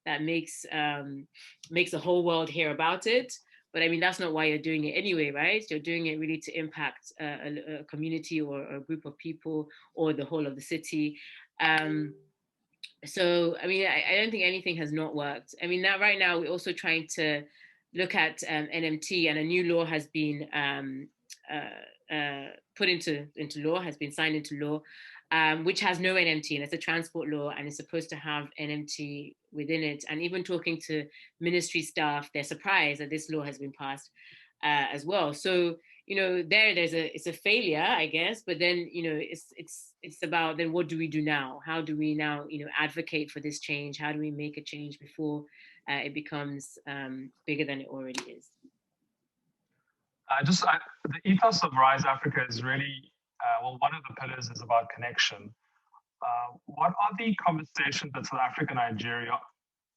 Speaker 9: that makes the whole world hear about it. But I mean, that's not why you're doing it anyway, right? You're doing it really to impact a community or a group of people or the whole of the city. So I mean, I don't think anything has not worked. I mean, right now we're also trying to look at NMT, and a new law has been put into law, has been signed into law, which has no NMT, and it's a transport law, and it's supposed to have NMT within it. And even talking to ministry staff, they're surprised that this law has been passed as well. So it's a failure, I guess, but then it's about then what do we do now? How do we now advocate for this change? How do we make a change before it becomes bigger than it already is?
Speaker 6: The ethos of Rise Africa is really one of the pillars is about connection. What are the conversations that South Africa and Nigeria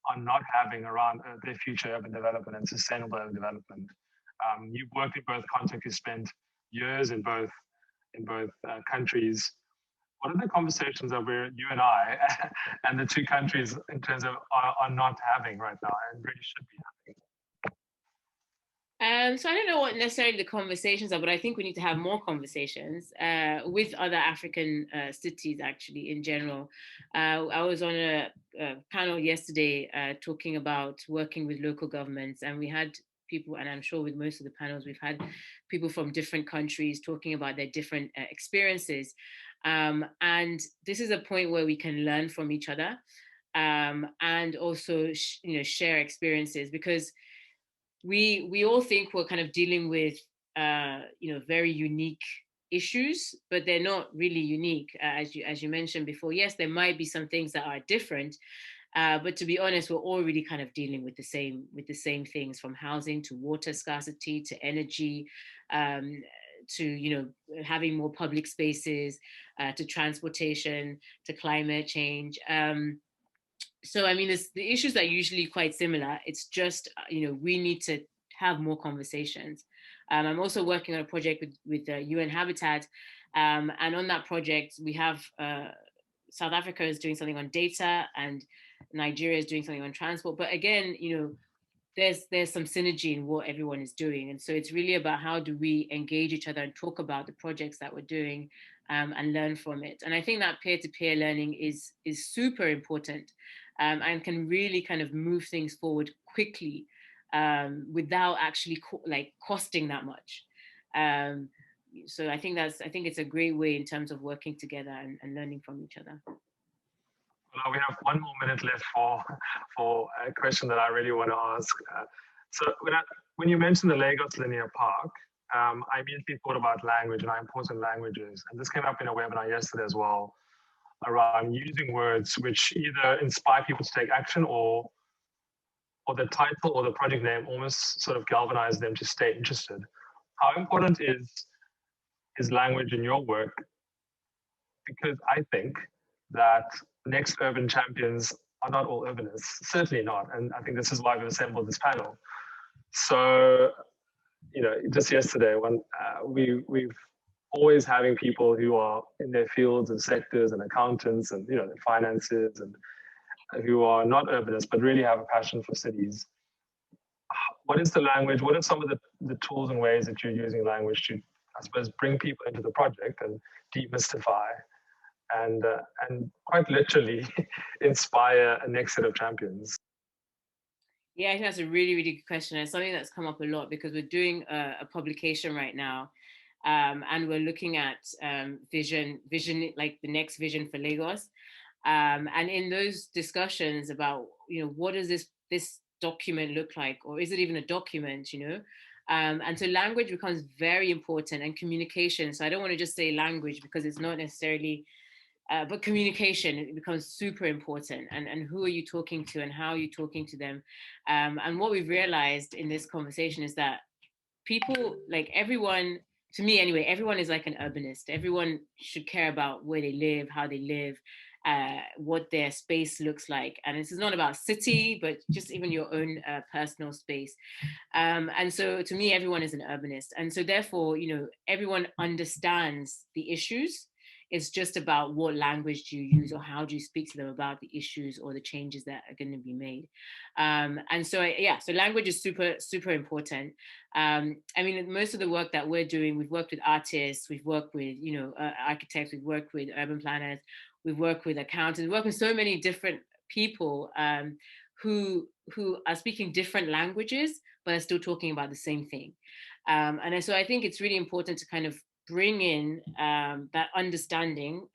Speaker 6: are not having around their future urban development and sustainable urban development? You've worked in both contexts. You spent years in both countries. What are the conversations that you and I and the two countries in terms of are not having right now and really should be having?
Speaker 9: So I don't know what necessarily the conversations are, but I think we need to have more conversations with other African cities, actually, in general. I was on a panel yesterday talking about working with local governments, and we had people, and I'm sure with most of the panels, we've had people from different countries talking about their different experiences. And this is a point where we can learn from each other and also share experiences, because we all think we're kind of dealing with very unique issues, but they're not really unique. As you mentioned before, yes, there might be some things that are different, but to be honest, we're all really kind of dealing with the same things, from housing to water scarcity to energy, to having more public spaces, to transportation, to climate change. So I mean, the issues are usually quite similar. It's just we need to have more conversations. I'm also working on a project with UN Habitat, and on that project we have South Africa is doing something on data, and Nigeria is doing something on transport. But again, there's some synergy in what everyone is doing, and so it's really about how do we engage each other and talk about the projects that we're doing, and learn from it. And I think that peer-to-peer learning is super important, and can really kind of move things forward quickly without actually costing that much. So I think it's a great way in terms of working together and learning from each other.
Speaker 6: Well, we have 1 more minute left for a question that I really want to ask. So when you mentioned the Lagos Linear Park, I immediately thought about language and how important language is. And this came up in a webinar yesterday as well, around using words which either inspire people to take action, or the title or the project name almost sort of galvanize them to stay interested. How important is language in your work? Because I think that next urban champions are not all urbanists, certainly not. And I think this is why we've assembled this panel. So, just yesterday, we've always having people who are in their fields and sectors and accountants and, the finances, and who are not urbanists, but really have a passion for cities. What is the language? What are some of the tools and ways that you're using language to, I suppose, bring people into the project and demystify and quite literally inspire a next set of champions?
Speaker 9: Yeah, I think that's a really, really good question. It's something that's come up a lot because we're doing a publication right now, and we're looking at vision, like the next vision for Lagos. And in those discussions about, what does this document look like, or is it even a document, and so language becomes very important, and communication. So I don't want to just say language because it's not necessarily, but communication, it becomes super important, and who are you talking to and how are you talking to them. And what we've realized in this conversation is that people, like everyone, to me anyway, everyone is like an urbanist. Everyone should care about where they live, how they live, what their space looks like. And this is not about city, but just even your own personal space. And so to me, everyone is an urbanist. And so therefore, everyone understands the issues. It's just about what language do you use, or how do you speak to them about the issues or the changes that are going to be made. And so, so language is super, super important. I mean, most of the work that we're doing, we've worked with artists, we've worked with, architects, we've worked with urban planners, we've worked with accountants, we've worked with so many different people who are speaking different languages, but are still talking about the same thing. And so I think it's really important to kind of bring in that understanding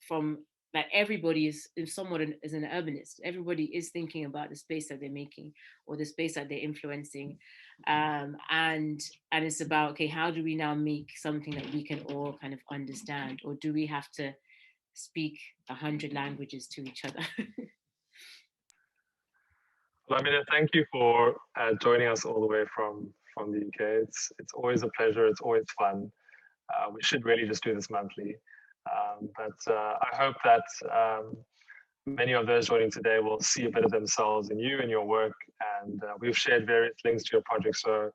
Speaker 9: from that everybody is somewhat is an urbanist. Everybody is thinking about the space that they're making or the space that they're influencing. And it's about, okay, how do we now make something that we can all kind of understand, or do we have to speak 100 languages to each other?
Speaker 6: Lamina, thank you for joining us all the way from the UK. It's always a pleasure. It's always fun. We should really just do this monthly. But I hope that many of those joining today will see a bit of themselves in you and your work. And we've shared various links to your project. So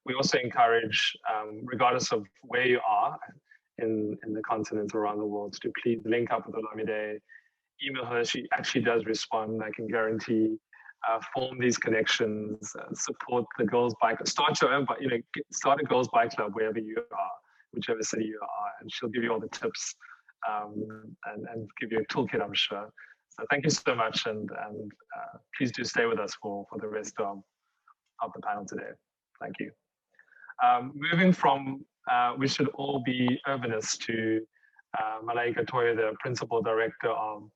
Speaker 6: we also encourage, regardless of where you are in the continent around the world, to please link up with Olamide, email her. She actually does respond, I can guarantee. Form these connections, support the Girls Bike, start your own, start a Girls Bike Club wherever you are, whichever city you are, and she'll give you all the tips and give you a toolkit, I'm sure. So thank you so much, and please do stay with us for the rest of the panel today. Thank you. Moving from we should all be urbanists to Malaika Toya, the Principal Director of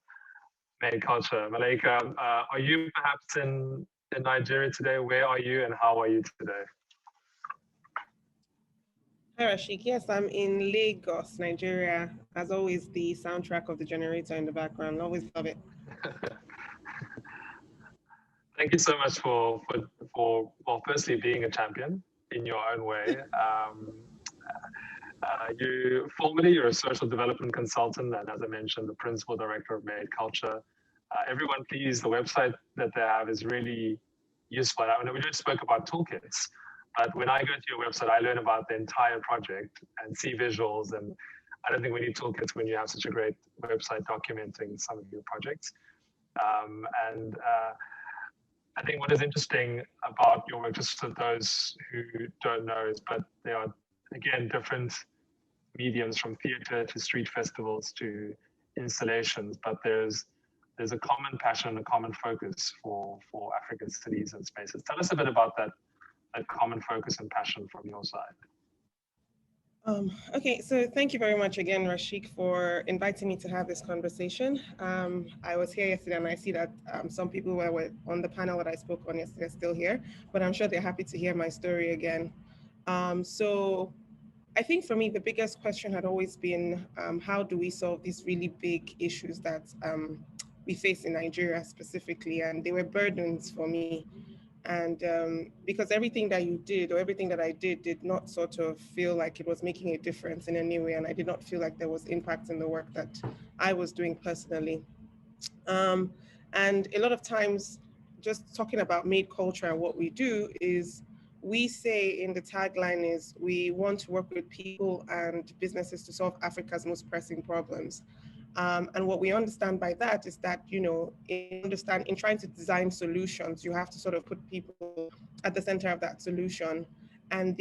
Speaker 6: Made Culture. Malaika, are you perhaps in Nigeria today? Where are you and how are you today?
Speaker 10: Hi Rashik, yes, I'm in Lagos, Nigeria. As always, the soundtrack of the generator in the background, always love it.
Speaker 6: Thank you so much for well, firstly being a champion in your own way. You're a social development consultant, and as I mentioned, the Principal Director of Made Culture. Everyone, please, the website that they have is really useful. I know we just spoke about toolkits, but when I go to your website, I learn about the entire project and see visuals. And I don't think we need toolkits when you have such a great website documenting some of your projects. I think what is interesting about your work, just for those who don't know, is but there are, again, different mediums from theatre to street festivals to installations, but there's a common passion and a common focus for African cities and spaces. Tell us a bit about that common focus and passion from your side.
Speaker 10: Okay, so thank you very much again, Rashik, for inviting me to have this conversation. I was here yesterday and I see that some people who were on the panel that I spoke on yesterday are still here, but I'm sure they're happy to hear my story again. So I think for me, the biggest question had always been, how do we solve these really big issues that we face in Nigeria specifically? And they were burdens for me. And because everything that you did or everything that I did not sort of feel like it was making a difference in any way. And I did not feel like there was impact in the work that I was doing personally. And a lot of times, just talking about Made Culture and what we do is, we say in the tagline is, we want to work with people and businesses to solve Africa's most pressing problems. And what we understand by that is that, in trying to design solutions, you have to sort of put people at the center of that solution. And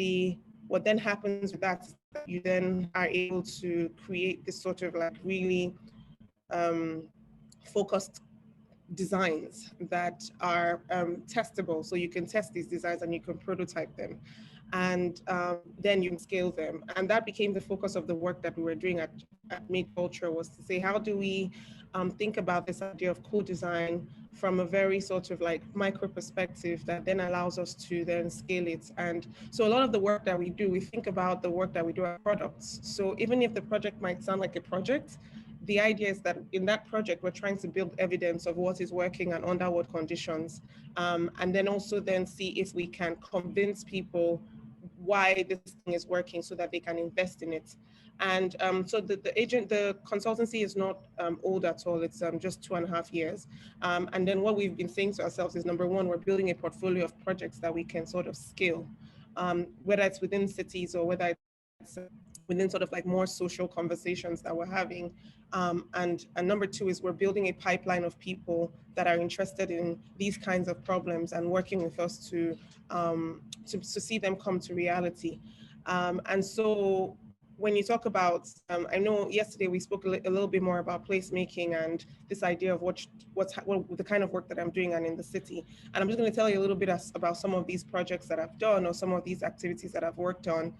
Speaker 10: what then happens with that is that you then are able to create this sort of like really focused designs that are testable. So you can test these designs and you can prototype them. And then you can scale them. And that became the focus of the work that we were doing at Made Culture, was to say, how do we think about this idea of co-design from a very sort of like micro perspective that then allows us to then scale it. And so a lot of the work that we do, we think about the work that we do as products. So even if the project might sound like a project, the idea is that in that project, we're trying to build evidence of what is working and under what conditions. And then also then see if we can convince people why this thing is working so that they can invest in it. And so the consultancy is not old at all. It's just 2.5 years. And then what we've been saying to ourselves is, number one, we're building a portfolio of projects that we can sort of scale, whether it's within cities or whether it's within sort of like more social conversations that we're having. And number two is we're building a pipeline of people that are interested in these kinds of problems and working with us to see them come to reality. And so when you talk about, I know yesterday we spoke a little bit more about placemaking and this idea of what the kind of work that I'm doing and in the city. And I'm just going to tell you a little bit about some of these projects that I've done or some of these activities that I've worked on.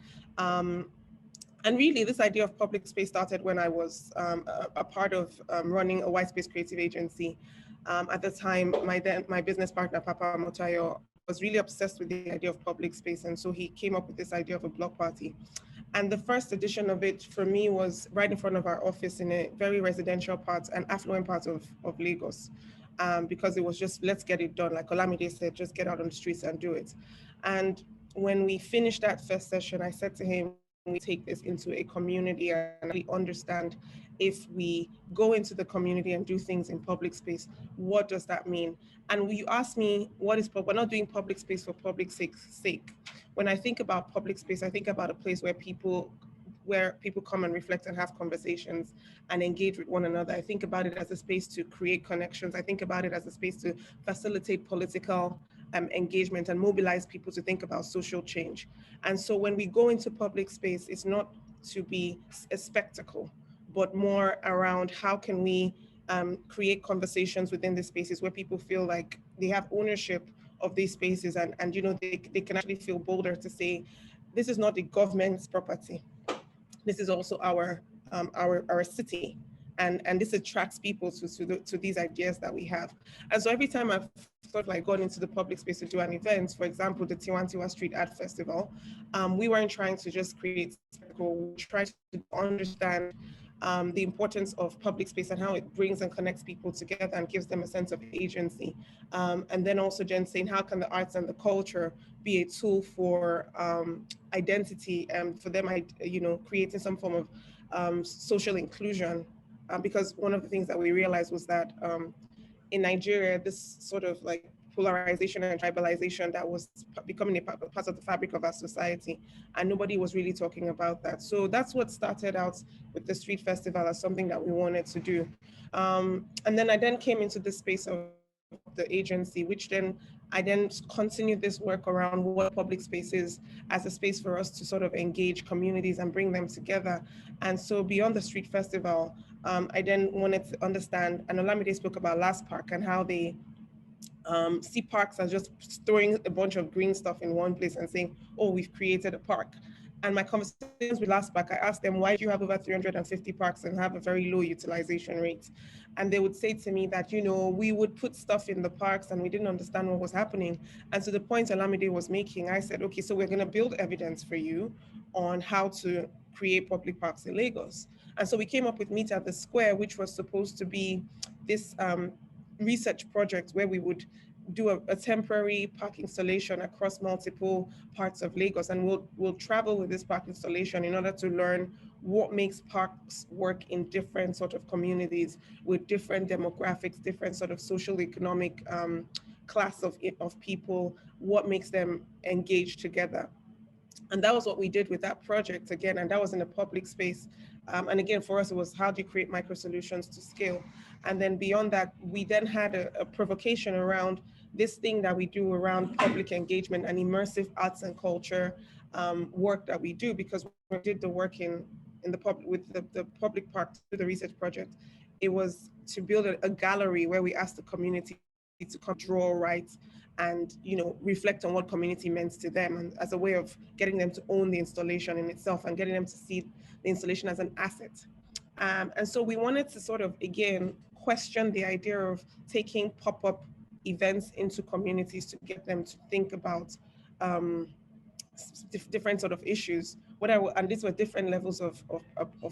Speaker 10: And really, this idea of public space started when I was a part of running a white space creative agency. At the time, my business partner, Papa Motayo, was really obsessed with the idea of public space. And so he came up with this idea of a block party. And the first edition of it for me was right in front of our office in a very residential part, an affluent part of Lagos, because it was just, let's get it done. Like Olamide said, just get out on the streets and do it. And when we finished that first session, I said to him, we take this into a community and really understand, if we go into the community and do things in public space, what does that mean? And you asked me, we're not doing public space for public sake. When I think about public space, I think about a place where people come and reflect and have conversations and engage with one another. I think about it as a space to create connections. I think about it as a space to facilitate political engagement and mobilize people to think about social change. And so when we go into public space, it's not to be a spectacle, but more around how can we create conversations within the spaces where people feel like they have ownership of these spaces, and they can actually feel bolder to say, this is not the government's property. This is also our city, and this attracts people to these ideas that we have. And so every time I've sort of like gone into the public space to do an event, for example, the Tiwantiwa Street Art Festival, we weren't trying to just create spectacle. We tried to understand the importance of public space and how it brings and connects people together and gives them a sense of agency. And then also Jen saying, how can the arts and the culture be a tool for identity and for them, creating some form of social inclusion? Because one of the things that we realized was that in Nigeria, this sort of like polarization and tribalization that was becoming a part of the fabric of our society, and nobody was really talking about that. So that's what started out with the street festival as something that we wanted to do. And then I came into the space of the agency, which I continued this work around what public space is as a space for us to sort of engage communities and bring them together. And so beyond the street festival, I then wanted to understand, and Olamide spoke about Last Park and how they see parks as just throwing a bunch of green stuff in one place and saying, oh, we've created a park. And my conversations with Last Park, I asked them, why do you have over 350 parks and have a very low utilization rate? And they would say to me that, we would put stuff in the parks and we didn't understand what was happening. And so the point Olamide was making, I said, okay, so we're going to build evidence for you on how to create public parks in Lagos. And so we came up with Meet at the Square, which was supposed to be this research project where we would do a temporary park installation across multiple parts of Lagos, and we'll travel with this park installation in order to learn what makes parks work in different sort of communities with different demographics, different sort of social economic class of people, what makes them engage together. And that was what we did with that project again, and that was in a public space. And again, for us, it was how do you create micro solutions to scale? And then beyond that, we then had a provocation around this thing that we do around public engagement and immersive arts and culture work that we do, because we did the work in the public with the public park through the research project. it was to build a gallery where we asked the community to come draw, write, and reflect on what community meant to them, and as a way of getting them to own the installation in itself and getting them to see the installation as an asset. And so we wanted to sort of, again, question the idea of taking pop-up events into communities to get them to think about different sort of issues, and these were different levels of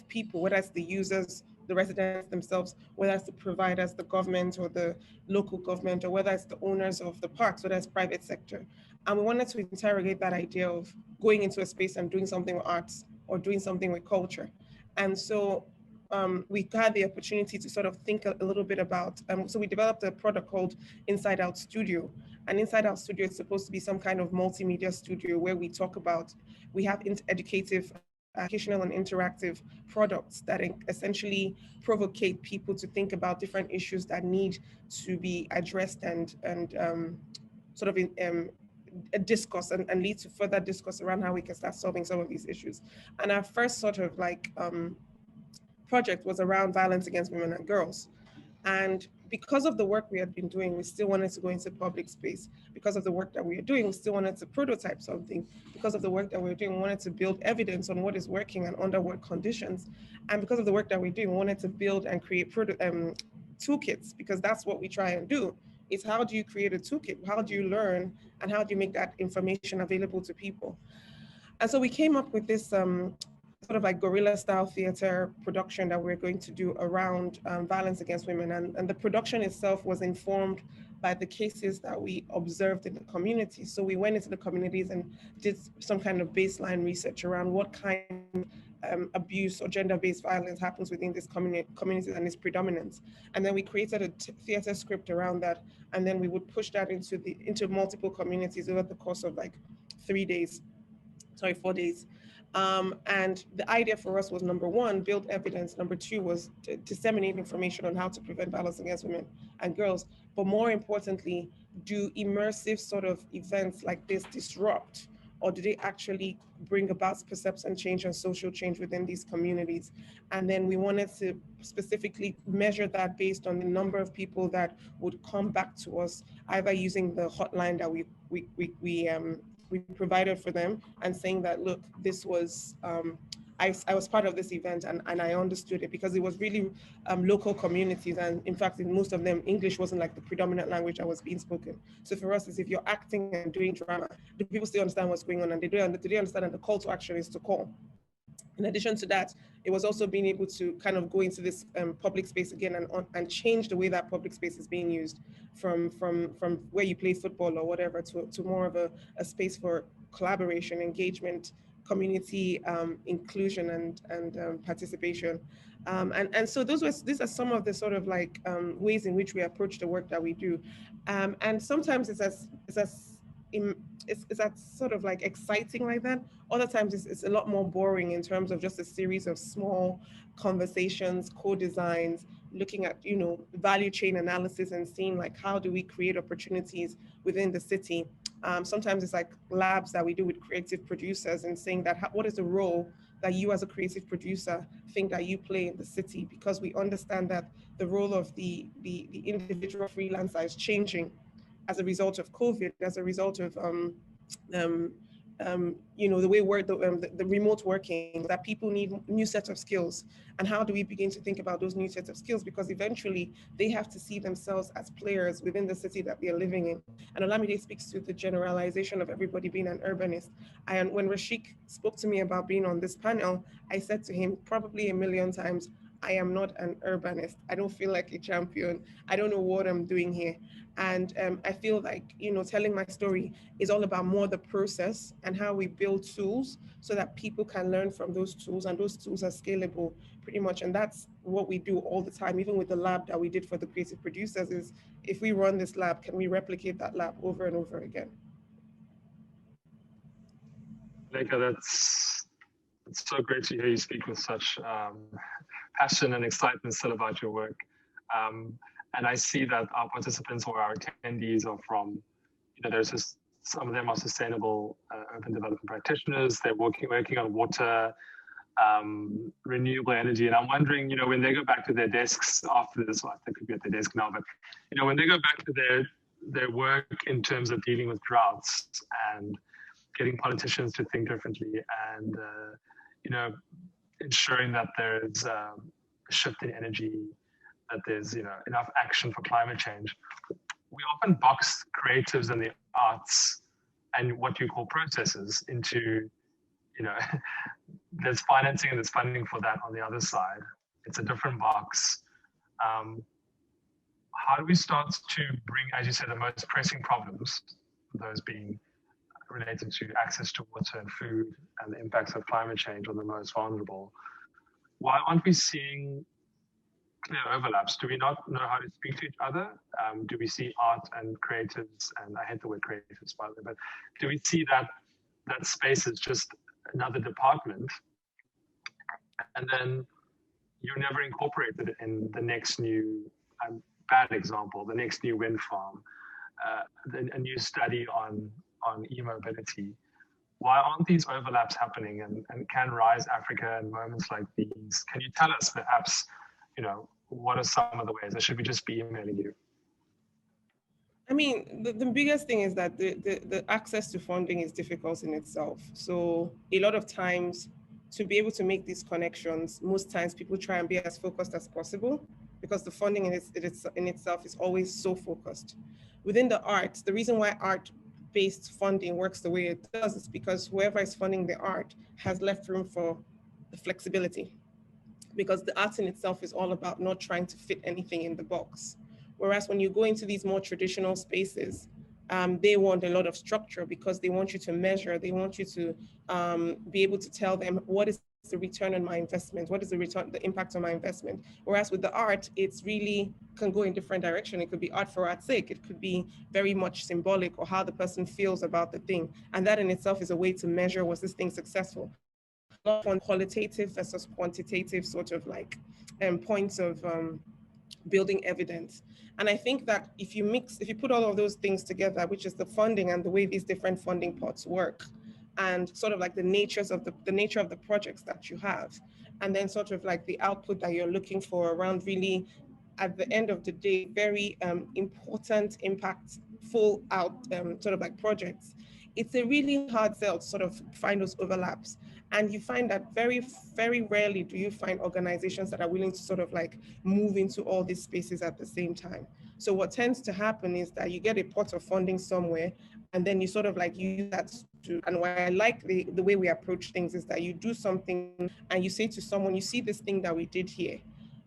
Speaker 10: people, whether it's the users, the residents themselves, whether it's the providers, the government or the local government, or whether it's the owners of the parks, whether it's private sector. And we wanted to interrogate that idea of going into a space and doing something with arts or doing something with culture. And so we had the opportunity to sort of think a little bit about, so we developed a product called Inside Out Studio. And Inside Out Studio is supposed to be some kind of multimedia studio where we talk about, we have educative, educational and interactive products that essentially provocate people to think about different issues that need to be addressed and sort of a discourse and lead to further discourse around how we can start solving some of these issues. And our first sort of like project was around violence against women and girls. And because of the work we had been doing, we still wanted to go into public space. Because of the work that we are doing, we still wanted to prototype something. Because of the work that we're doing, we wanted to build evidence on what is working and under what conditions. And because of the work that we're doing, we wanted to build and create toolkits, because that's what we try and do. Is how do you create a toolkit? How do you learn? And how do you make that information available to people? And so we came up with this sort of like guerrilla style theater production that we're going to do around violence against women. And the production itself was informed by the cases that we observed in the community. So we went into the communities and did some kind of baseline research around what kind of abuse or gender-based violence happens within this community and its predominance. And then we created a theater script around that. And then we would push that into multiple communities over the course of like 4 days. And the idea for us was, number one, build evidence. Number two was to disseminate information on how to prevent violence against women and girls. But more importantly, do immersive sort of events like this disrupt, or do they actually bring about perception change and social change within these communities? And then we wanted to specifically measure that based on the number of people that would come back to us, either using the hotline that we provided for them and saying that, look, this was, I was part of this event and I understood it, because it was really local communities. And in fact, in most of them, English wasn't like the predominant language that was being spoken. So for us, is if you're acting and doing drama, do people still understand what's going on? And do they understand that the call to action is to call? In addition to that, it was also being able to kind of go into this public space again and change the way that public space is being used from where you play football or whatever to more of a space for collaboration, engagement, community inclusion and participation. And so these are some of the sort of like ways in which we approach the work that we do. And sometimes it's sort of like exciting like that. Other times it's a lot more boring in terms of just a series of small conversations, co-designs, looking at, value chain analysis and seeing like, how do we create opportunities within the city? Sometimes it's like labs that we do with creative producers and saying that, what is the role that you as a creative producer think that you play in the city? Because we understand that the role of the individual freelancer is changing as a result of COVID, as a result of the way the remote working, that people need new sets of skills. And how do we begin to think about those new sets of skills? Because eventually they have to see themselves as players within the city that they're living in. And Olamide speaks to the generalization of everybody being an urbanist. And when Rashik spoke to me about being on this panel, I said to him probably a million times, I am not an urbanist. I don't feel like a champion. I don't know what I'm doing here. And I feel like, telling my story is all about more the process and how we build tools so that people can learn from those tools, and those tools are scalable pretty much. And that's what we do all the time, even with the lab that we did for the creative producers, is if we run this lab, can we replicate that lab over and over again?
Speaker 6: Leka, it's so great to hear you speak with such passion and excitement still about your work. And I see that our participants or our attendees are from, some of them are sustainable urban development practitioners. They're working on water, renewable energy. And I'm wondering, when they go back to their desks after this, well, they could be at their desk now, but when they go back to their work in terms of dealing with droughts and getting politicians to think differently, and ensuring that there's a shift in energy, that there's enough action for climate change. We often box creatives and the arts and what you call processes into, there's financing and there's funding for that on the other side. It's a different box. How do we start to bring, as you said, the most pressing problems, those being related to access to water and food and the impacts of climate change on the most vulnerable? Why aren't we seeing clear overlaps? Do we not know how to speak to each other? Do we see art and creatives, and I hate the word creatives, by the way, but do we see that space is just another department, and then you're never incorporated in the next new, bad example, the next new wind farm, a new study on e-mobility? Why aren't these overlaps happening? And can Rise Africa in moments like these, can you tell us perhaps, what are some of the ways? Or should we just be emailing you?
Speaker 10: I mean, the biggest thing is that the access to funding is difficult in itself. So a lot of times, to be able to make these connections, most times people try and be as focused as possible, because the funding in itself is always so focused. Within the arts, the reason why art-based funding works the way it does is because whoever is funding the art has left room for the flexibility, because the art in itself is all about not trying to fit anything in the box. Whereas when you go into these more traditional spaces, they want a lot of structure, because they want you to measure, they want you to be able to tell them what is the return on my investment, what is the impact on my investment. Whereas with the art, it's really can go in different direction. It could be art for art's sake, it could be very much symbolic, or how the person feels about the thing. And that in itself is a way to measure, was this thing successful? Not on qualitative versus quantitative sort of like points of building evidence. And I think that if you put all of those things together, which is the funding and the way these different funding pots work, and sort of like the nature of the projects that you have, and then sort of like the output that you're looking for around really, at the end of the day, very important, impactful sort of like projects, it's a really hard sell to sort of find those overlaps. And you find that very, very rarely do you find organizations that are willing to sort of like move into all these spaces at the same time. So what tends to happen is that you get a pot of funding somewhere, and then you sort of like use that to, and why I like the way we approach things is that you do something and you say to someone, you see this thing that we did here,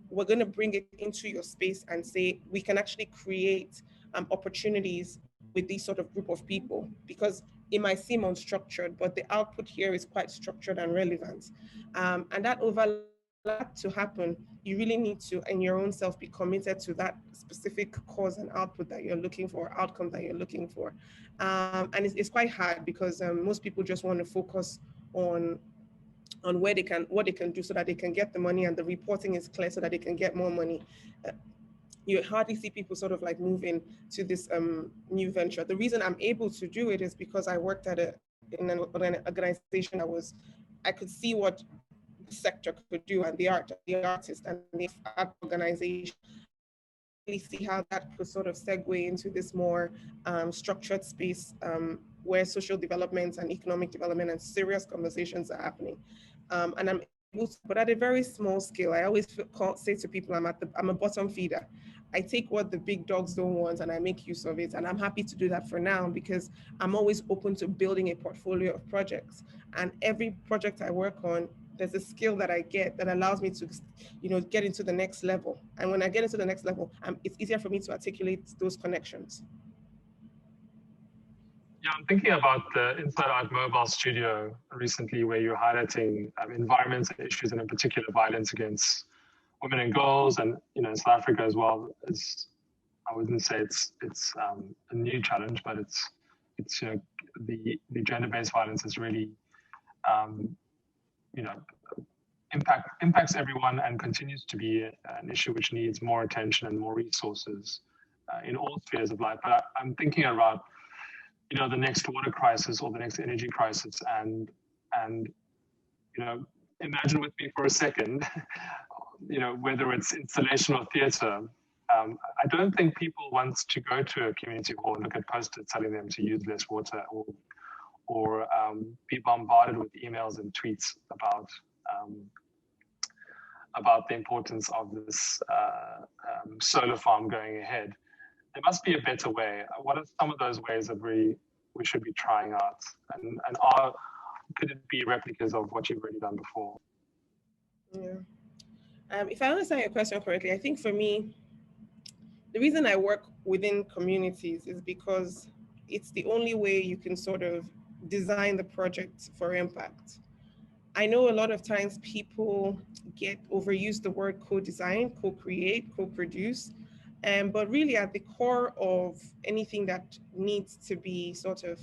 Speaker 10: we're going to bring it into your space and say, we can actually create opportunities with this sort of group of people, because it might seem unstructured, but the output here is quite structured and relevant. And that overlap to happen, you really need to, in your own self, be committed to that specific cause and output that you're looking for, outcome that you're looking for. And it's quite hard, because most people just want to focus on what they can do so that they can get the money, and the reporting is clear so that they can get more money. You hardly see people sort of like moving to this new venture. The reason I'm able to do it is because I worked in an organization that I could see what the sector could do, and the artist and the art organization. Really see how that could sort of segue into this more structured space where social development and economic development and serious conversations are happening. And I'm able to, but at a very small scale. I always say to people, I'm a bottom feeder. I take what the big dogs don't want and I make use of it. And I'm happy to do that for now, because I'm always open to building a portfolio of projects. And every project I work on, there's a skill that I get that allows me to, get into the next level. And when I get into the next level, it's easier for me to articulate those connections.
Speaker 6: Yeah, I'm thinking about the Inside Out mobile studio recently, where you're highlighting environmental issues, and in particular violence against women and girls, and in South Africa as well. I wouldn't say it's a new challenge, but it's the gender-based violence is really impacts everyone, and continues to be an issue which needs more attention and more resources in all spheres of life. But I'm thinking about the next water crisis or the next energy crisis, and imagine with me for a second, whether it's installation or theatre, I don't think people want to go to a community hall and look at posters telling them to use less water, or be bombarded with emails and tweets about the importance of this solar farm going ahead. There must be a better way. What are some of those ways that we should be trying out? And could it be replicas of what you've already done before?
Speaker 10: Yeah. If I understand your question correctly, I think for me, the reason I work within communities is because it's the only way you can sort of design the project for impact. I know a lot of times people overuse the word co-design, co-create, co-produce, but really at the core of anything that needs to be sort of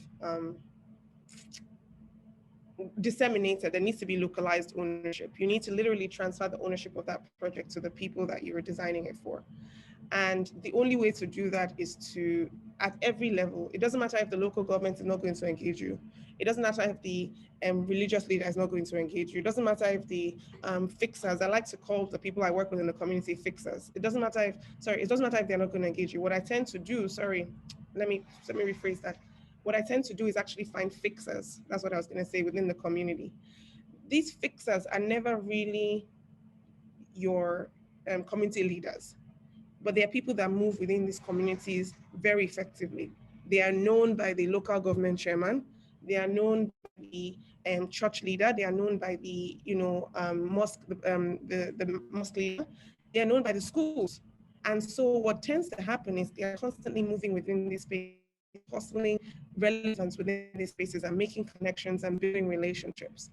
Speaker 10: disseminated, there needs to be localized ownership. You need to literally transfer the ownership of that project to the people that you were designing it for. And the only way to do that is to, at every level, it doesn't matter if the local government is not going to engage you. It doesn't matter if the religious leader is not going to engage you. It doesn't matter if the fixers, I like to call the people I work with in the community fixers. It doesn't matter if they're not going to engage you. What I tend to do, let me rephrase that. What I tend to do is actually find fixers. That's what I was going to say, within the community. These fixers are never really your community leaders, but they are people that move within these communities very effectively. They are known by the local government chairman. They are known by the church leader. They are known by the mosque, the mosque leader. They are known by the schools. And so what tends to happen is they are constantly moving within these spaces, fostering relevance within these spaces and making connections and building relationships.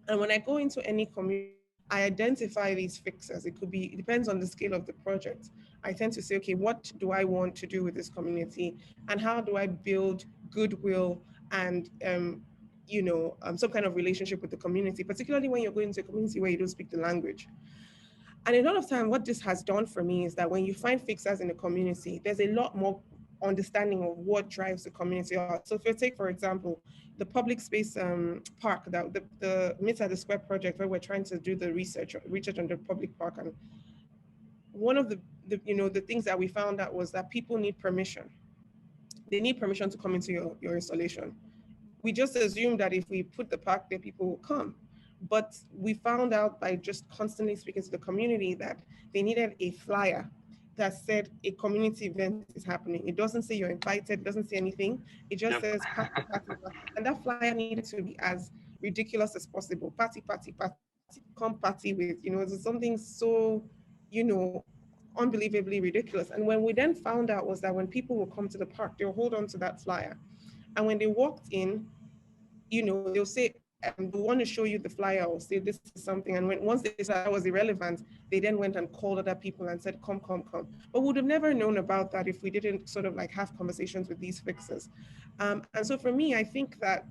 Speaker 10: And when I go into any community, I identify these fixers. It depends on the scale of the project. I tend to say, okay, what do I want to do with this community? And how do I build goodwill and some kind of relationship with the community, particularly when you're going to a community where you don't speak the language. And a lot of time, what this has done for me is that when you find fixers in the community, there's a lot more understanding of what drives the community out. So if you take, for example, the public space park, that the Meet at the Square project, where we're trying to do the research on the public park, and one of the things that we found out was that people need permission. They need permission to come into your installation. We just assumed that if we put the park there, people will come. But we found out by just constantly speaking to the community that they needed a flyer that said a community event is happening. It doesn't say you're invited, it doesn't say anything. It just says party, party, party. And that flyer needed to be as ridiculous as possible. Party, party, party. Come party with, something so, unbelievably ridiculous. And when we then found out was that when people will come to the park, they'll hold on to that flyer. And when they walked in, they'll say, we want to show you the flyer, or say this is something. And once they said that was irrelevant, they then went and called other people and said, come. But we would have never known about that if we didn't sort of have conversations with these fixers. And so for me, I think that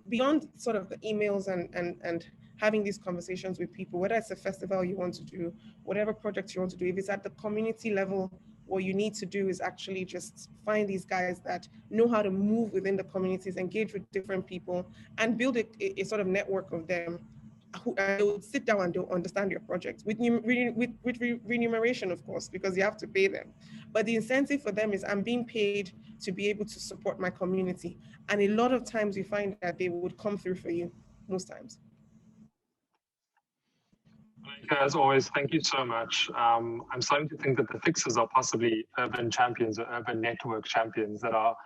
Speaker 10: beyond sort of the emails and having these conversations with people, whether it's a festival you want to do, whatever project you want to do, if it's at the community level, what you need to do is actually just find these guys that know how to move within the communities, engage with different people, and build a sort of network of them who will sit down and they'll understand your project with remuneration, of course, because you have to pay them. But the incentive for them is, I'm being paid to be able to support my community. And a lot of times you find that they would come through for you, most times.
Speaker 6: As always, thank you so much. I'm starting to think that the fixers are possibly urban champions or urban network champions that are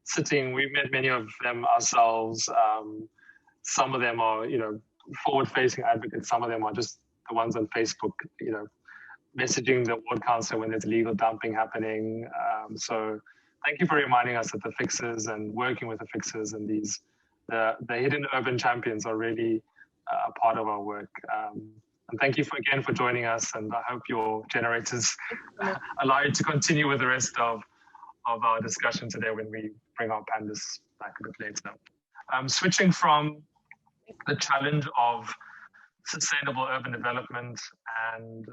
Speaker 6: sitting. We've met many of them ourselves. Some of them are, forward-facing advocates. Some of them are just the ones on Facebook, messaging the ward council when there's illegal dumping happening. So thank you for reminding us that the fixers and working with the fixers and the hidden urban champions are really a part of our work. And thank you again for joining us, and I hope your generators allow you to continue with the rest of our discussion today when we bring our panelists back a bit later. Switching from the challenge of sustainable urban development and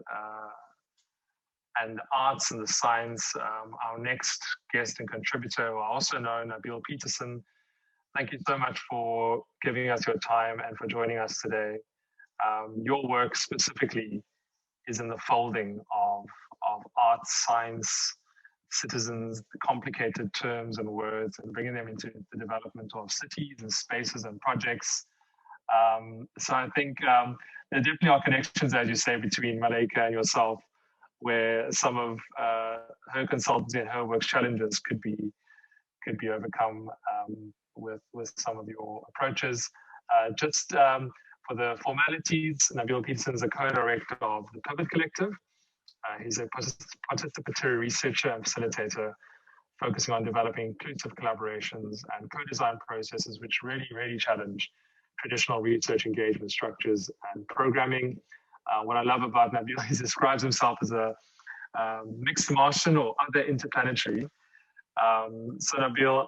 Speaker 6: arts and the science, our next guest and contributor, who I also know, Nabil Peterson, thank you so much for giving us your time and for joining us today. Your work specifically is in the folding of arts, science, citizens, complicated terms and words, and bringing them into the development of cities and spaces and projects. So I think there definitely are connections, as you say, between Malaika and yourself, where some of her consultancy and her work's challenges could be overcome with some of your approaches. Just for the formalities, Nabil Peterson is a co-director of the Pivot Collective. He's a participatory researcher and facilitator focusing on developing inclusive collaborations and co-design processes which really challenge traditional research engagement structures and programming. What I love about Nabil, he describes himself as a mixed Martian or other interplanetary. So Nabil,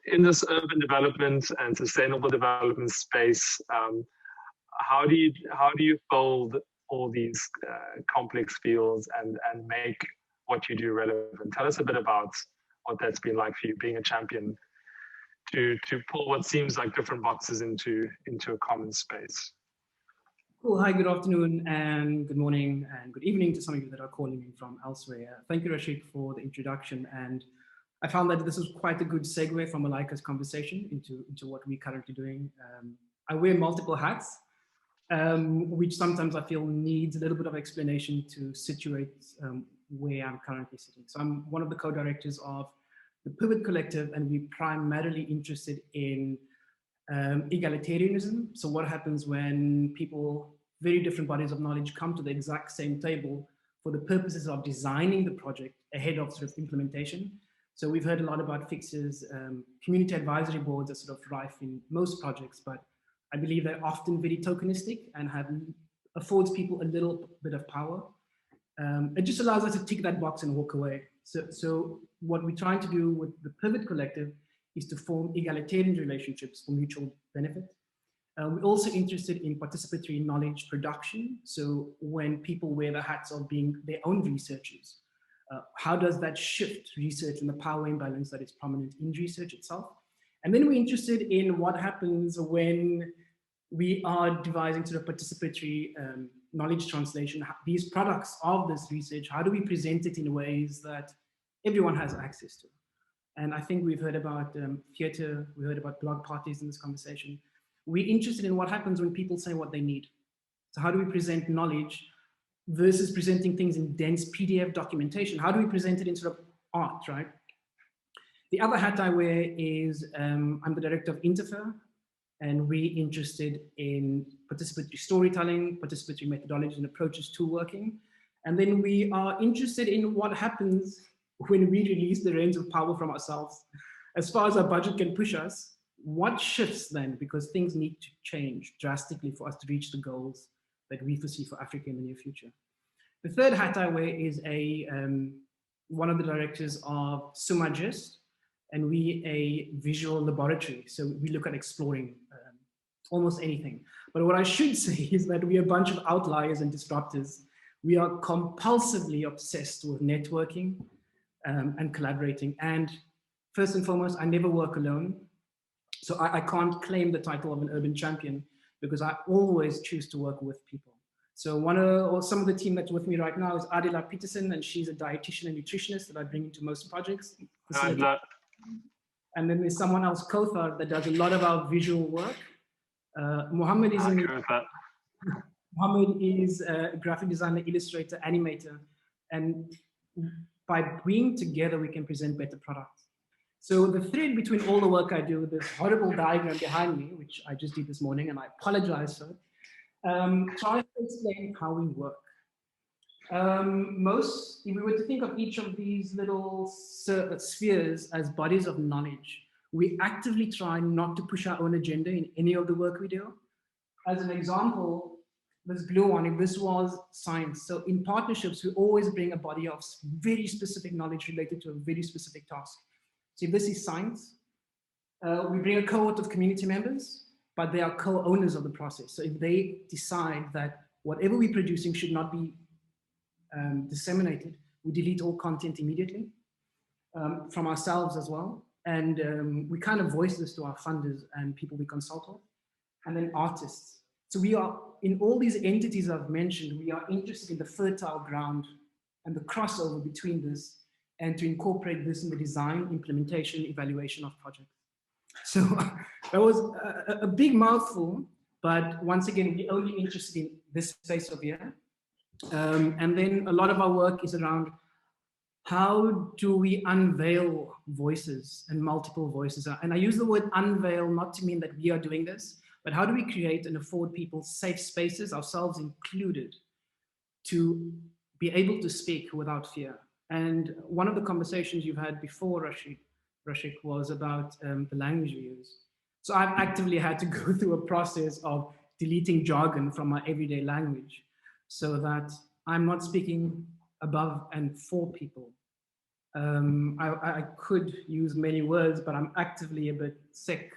Speaker 6: in this urban development and sustainable development space, how do you fold all these complex fields and make what you do relevant? Tell us a bit about what that's been like for you, being a champion to pull what seems like different boxes into a common space.
Speaker 11: Cool. Hi, good afternoon and good morning and good evening to some of you that are calling in from elsewhere. Thank you, Rashid, for the introduction. And I found that this was quite a good segue from Malaika's conversation into what we're currently doing. I wear multiple hats, which sometimes I feel needs a little bit of explanation to situate where I'm currently sitting. So I'm one of the co-directors of the Pivot Collective, and we're primarily interested in egalitarianism. So what happens when people, very different bodies of knowledge, come to the exact same table for the purposes of designing the project ahead of sort of implementation. So we've heard a lot about fixes, community advisory boards are sort of rife in most projects, but I believe they're often very tokenistic and affords people a little bit of power. It just allows us to tick that box and walk away. So what we're trying to do with the Pivot Collective is to form egalitarian relationships for mutual benefit. We're also interested in participatory knowledge production. So when people wear the hats of being their own researchers, how does that shift research and the power imbalance that is prominent in research itself? And then we're interested in what happens when we are devising sort of participatory knowledge translation. These products of this research, how do we present it in ways that everyone has access to? And I think we've heard about theater, we heard about blog parties in this conversation. We're interested in what happens when people say what they need. So how do we present knowledge versus presenting things in dense PDF documentation? How do we present it in sort of art, right? The other hat I wear is I'm the director of Interfer, and we're interested in participatory storytelling, participatory methodologies and approaches to working. And then we are interested in what happens when we release the reins of power from ourselves. As far as our budget can push us, what shifts then? Because things need to change drastically for us to reach the goals that we foresee for Africa in the near future. The third hat I wear is one of the directors of Sumagist, and we a visual laboratory. So we look at exploring almost anything. But what I should say is that we are a bunch of outliers and disruptors. We are compulsively obsessed with networking and collaborating. And first and foremost, I never work alone. So I can't claim the title of an urban champion because I always choose to work with people. So some of the team that's with me right now is Nabil Peterson, and she's a dietitian and nutritionist that I bring into most projects. And then there's someone else, Kothar, that does a lot of our visual work. Mohammed is a graphic designer, illustrator, animator. And by being together, we can present better products. So the thread between all the work I do with this horrible diagram behind me, which I just did this morning, and I apologize for it, trying to explain how we work. If we were to think of each of these little spheres as bodies of knowledge, we actively try not to push our own agenda in any of the work we do. As an example, this blue one, if this was science. So in partnerships, we always bring a body of very specific knowledge related to a very specific task. So if this is science, we bring a cohort of community members, but they are co-owners of the process. So if they decide that whatever we're producing should not be disseminated, we delete all content immediately from ourselves as well. And we kind of voice this to our funders and people we consult with, and then artists. So we are, in all these entities I've mentioned, we are interested in the fertile ground and the crossover between this, and to incorporate this in the design, implementation, evaluation of projects. So that was a big mouthful, but once again, we're only interested in this space over here. And then a lot of our work is around how do we unveil voices and multiple voices? And I use the word unveil not to mean that we are doing this, but how do we create and afford people safe spaces, ourselves included, to be able to speak without fear? And one of the conversations you've had before, Rashik, was about the language we use. So I've actively had to go through a process of deleting jargon from my everyday language so that I'm not speaking above and for people. I could use many words, but I'm actively a bit sick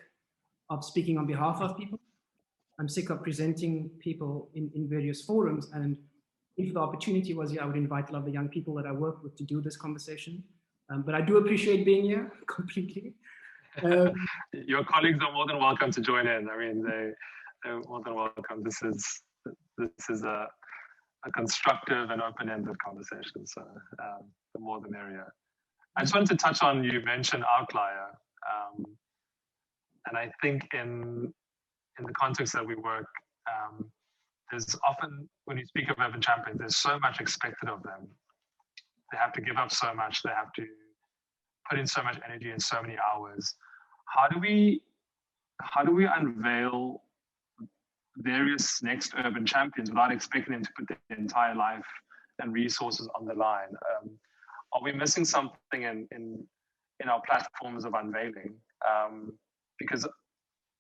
Speaker 11: of speaking on behalf of people. I'm sick of presenting people in various forums. And if the opportunity was here, I would invite a lot of the young people that I work with to do this conversation. But I do appreciate being here completely.
Speaker 6: Your colleagues are more than welcome to join in. I mean, they're more than welcome. This is a constructive and open-ended conversation, so the more the merrier. I just wanted to touch on, you mentioned outlier, and I think in the context that we work, there's often, when you speak of urban champions, there's so much expected of them. They have to give up so much. They have to put in so much energy and so many hours. How do we unveil various next urban champions without expecting them to put their entire life and resources on the line? Are we missing something in our platforms of unveiling? Because,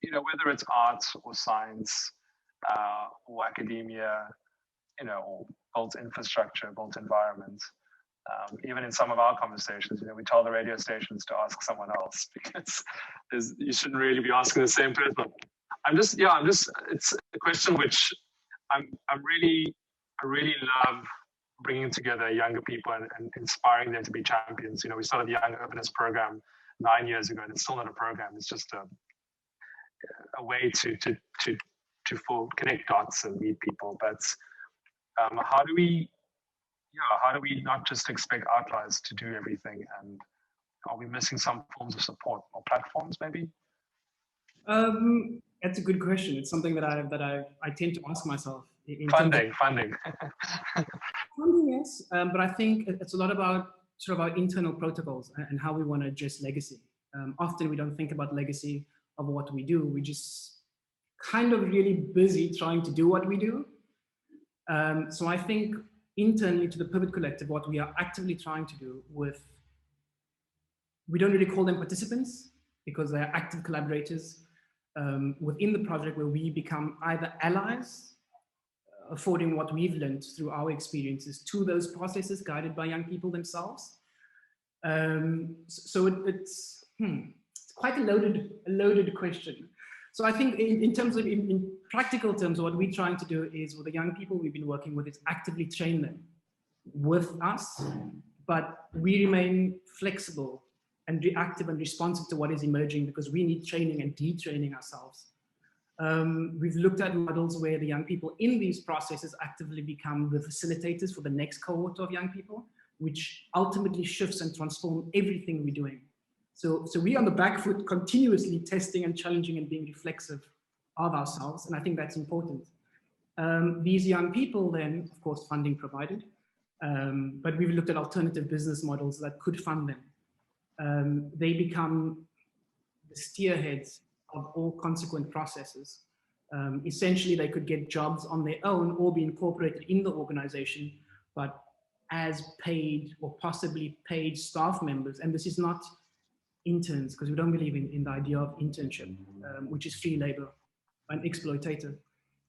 Speaker 6: you know, whether it's arts or science or academia, you know, or built infrastructure, built environment, even in some of our conversations, you know, we tell the radio stations to ask someone else because you shouldn't really be asking the same person. It's a question which I really love bringing together younger people and inspiring them to be champions. You know, we started the Young Urbanist program 9 years ago, and it's still not a program. It's just a way to connect dots and meet people. But how do we not just expect outliers to do everything? And are we missing some forms of support or platforms, maybe?
Speaker 11: That's a good question. It's something that I tend to ask myself.
Speaker 6: Funding.
Speaker 11: Funding, yes, but I think it's a lot about sort of our internal protocols and how we want to address legacy. Often we don't think about legacy of what we do. We just kind of really busy trying to do what we do. So I think internally to the Pivot Collective, what we are actively trying to do we don't really call them participants because they are active collaborators within the project, where we become either allies, affording what we've learned through our experiences to those processes guided by young people themselves. So it's quite a loaded question. So I think in terms of, in practical terms, what we're trying to do is, with the young people we've been working with, is actively train them with us, but we remain flexible and reactive and responsive to what is emerging, because we need training and detraining ourselves. We've looked at models where the young people in these processes actively become the facilitators for the next cohort of young people, which ultimately shifts and transforms everything we're doing. So we're on the back foot, continuously testing and challenging and being reflexive of ourselves, and I think that's important. These young people then, of course, funding provided, but we've looked at alternative business models that could fund them. They become the steerheads of all consequent processes. Essentially, they could get jobs on their own or be incorporated in the organization, but as paid or possibly paid staff members. And this is not interns, because we don't believe in the idea of internship, which is free labor and exploitative.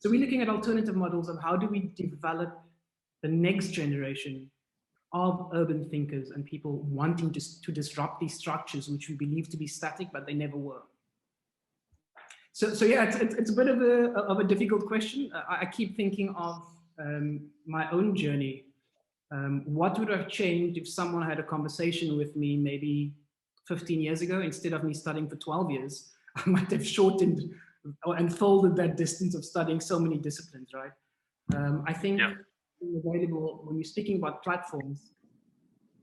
Speaker 11: So we're looking at alternative models of how do we develop the next generation of urban thinkers and people wanting to disrupt these structures, which we believe to be static, but they never were. So yeah, it's a bit of a difficult question. I keep thinking of my own journey. What would have changed if someone had a conversation with me maybe 15 years ago, instead of me studying for 12 years, I might have shortened and folded that distance of studying so many disciplines, right? I think available when we're speaking about platforms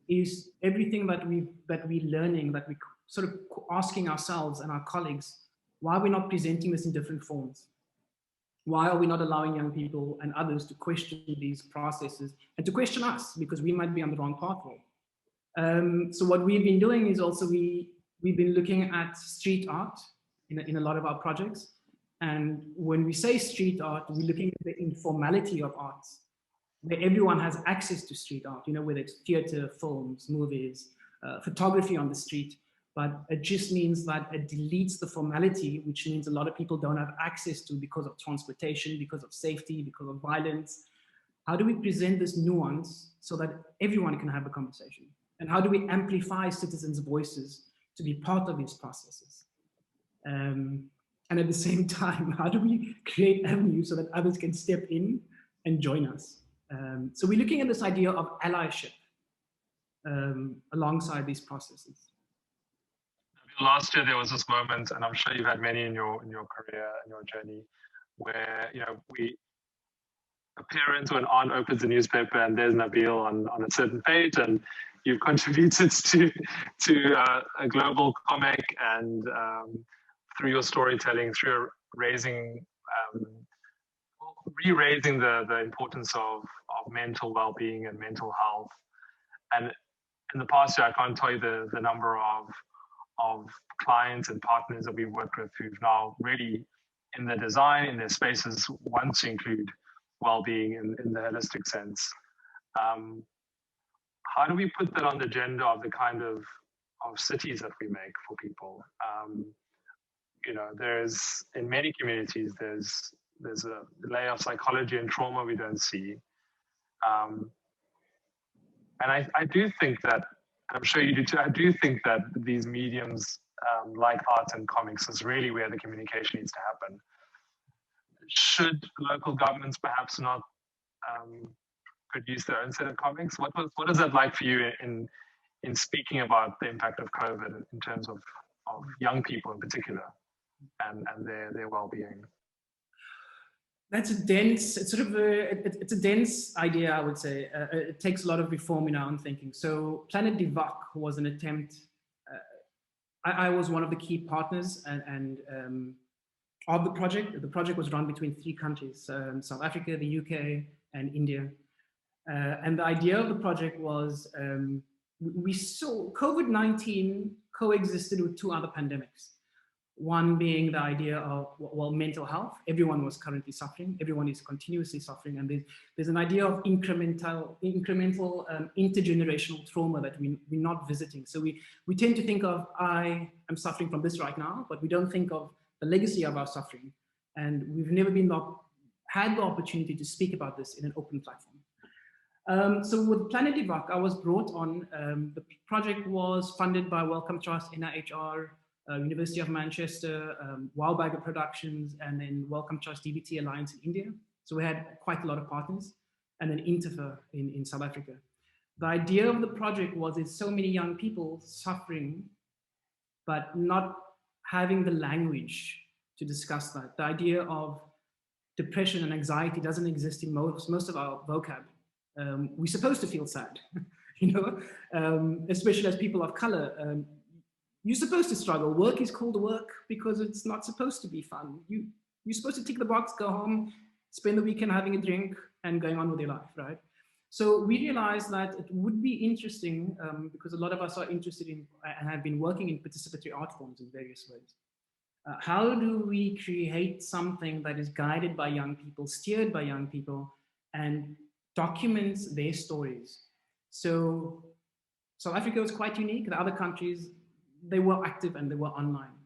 Speaker 11: is everything that we're learning, that we sort of asking ourselves and our colleagues, why are we not presenting this in different forms? Why are we not allowing young people and others to question these processes and to question us, because we might be on the wrong pathway? So what we've been doing is also we've been looking at street art in a lot of our projects. And when we say street art, we're looking at the informality of arts, where everyone has access to street art, whether it's theater, films, movies, photography on the street. But it just means that it deletes the formality, which means a lot of people don't have access to because of transportation, because of safety, because of violence. How do we present this nuance so that everyone can have a conversation? And how do we amplify citizens' voices to be part of these processes? And at the same time, how do we create avenues so that others can step in and join us? So we're looking at this idea of allyship alongside these processes.
Speaker 6: Last year there was this moment, and I'm sure you've had many in your career and your journey, where a parent or an aunt opens a newspaper and there's Nabil on a certain page, and you've contributed to a global comic, and through your storytelling, through re-raising the importance of mental well-being and mental health. And in the past year, I can't tell you the number of clients and partners that we've worked with who've now really, in their design, in their spaces, want to include well-being in the holistic sense. How do we put that on the agenda of the kind of cities that we make for people? There's, in many communities, there's a layer of psychology and trauma we don't see. And I do think that, I'm sure you do too, I do think that these mediums like art and comics is really where the communication needs to happen. Should local governments perhaps not produce their own set of comics? What is that like for you in speaking about the impact of COVID in terms of young people in particular and their well-being?
Speaker 11: That's a dense, it's a dense idea, I would say. It takes a lot of reform in our own thinking. So Planet Divak was an attempt. I was one of the key partners and of the project. The project was run between 3 countries, South Africa, the UK, and India. And the idea of the project was we saw COVID-19 coexisted with 2 other pandemics. One being the idea of, well, mental health. Everyone was currently suffering. Everyone is continuously suffering. And there's an idea of incremental intergenerational trauma that we're not visiting. So we tend to think of, I am suffering from this right now, but we don't think of the legacy of our suffering. And we've never had the opportunity to speak about this in an open platform. So with Planet Divak, I was brought on. The project was funded by Wellcome Trust, NIHR, University of Manchester, Wowbagger Productions, and then Wellcome Trust DBT Alliance in India. So we had quite a lot of partners, and then Interfer in South Africa. The idea of the project was there's so many young people suffering, but not having the language to discuss that. The idea of depression and anxiety doesn't exist in most of our vocab. We're supposed to feel sad, especially as people of color. You're supposed to struggle. Work is called work because it's not supposed to be fun. You're supposed to tick the box, go home, spend the weekend having a drink and going on with your life, right? So we realized that it would be interesting because a lot of us are interested in and have been working in participatory art forms in various ways. How do we create something that is guided by young people, steered by young people, and documents their stories? So South Africa was quite unique. The other countries, they were active and they were online.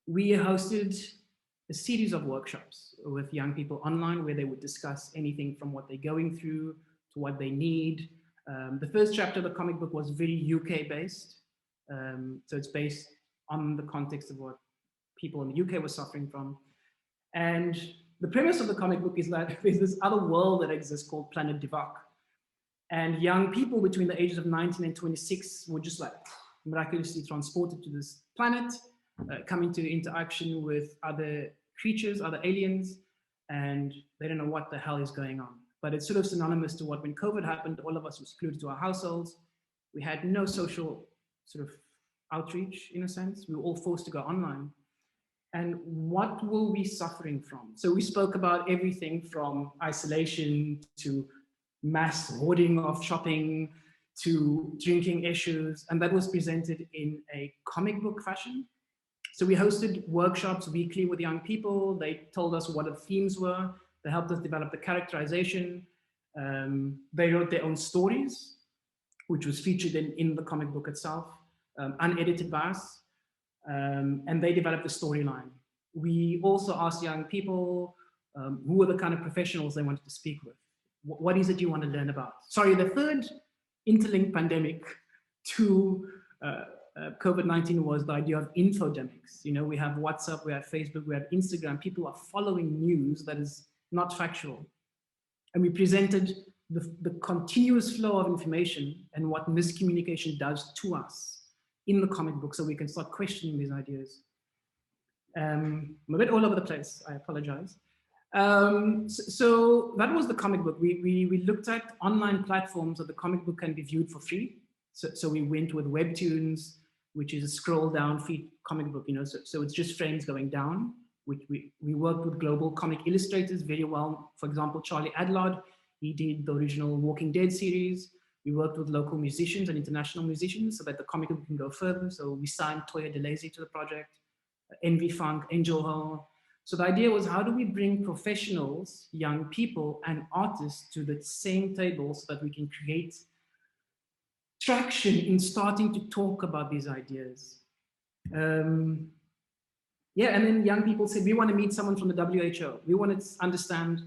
Speaker 11: We hosted a series of workshops with young people online where they would discuss anything from what they're going through to what they need. The first chapter of the comic book was very UK based. So it's based on the context of what people in the UK were suffering from. And the premise of the comic book is that there's this other world that exists called Planet Divak. And young people between the ages of 19 and 26 were just like, miraculously transported to this planet, come into interaction with other creatures, other aliens, and they don't know what the hell is going on. But it's sort of synonymous to what when COVID happened, all of us were secluded to our households. We had no social sort of outreach, in a sense. We were all forced to go online. And what were we suffering from? So we spoke about everything from isolation to mass hoarding of shopping to drinking issues, and that was presented in a comic book fashion. So we hosted workshops weekly with young people. They told us what the themes were. They helped us develop the characterization. They wrote their own stories, which was featured in the comic book itself, unedited by us. And they developed the storyline. We also asked young people who were the kind of professionals they wanted to speak with. What is it you want to learn about? Sorry, the third interlinked pandemic to COVID-19 was the idea of infodemics. You know, we have WhatsApp, we have Facebook, we have Instagram. People are following news that is not factual. And we presented the continuous flow of information and what miscommunication does to us in the comic book so we can start questioning these ideas. I'm a bit all over the place, I apologize. So that was the comic book. We looked at online platforms that the comic book can be viewed for free. So we went with Webtoons, which is a scroll down feed comic book, you know, so it's just frames going down. We worked with global comic illustrators very well. For example, Charlie Adlard, he did the original Walking Dead series. We worked with local musicians and international musicians so that the comic book can go further. So we signed Toya DeLazy to the project, Envy Funk, Angel Ho. So the idea was, how do we bring professionals, young people, and artists to the same table so that we can create traction in starting to talk about these ideas? Yeah, and then young people said, we want to meet someone from the WHO. We want to understand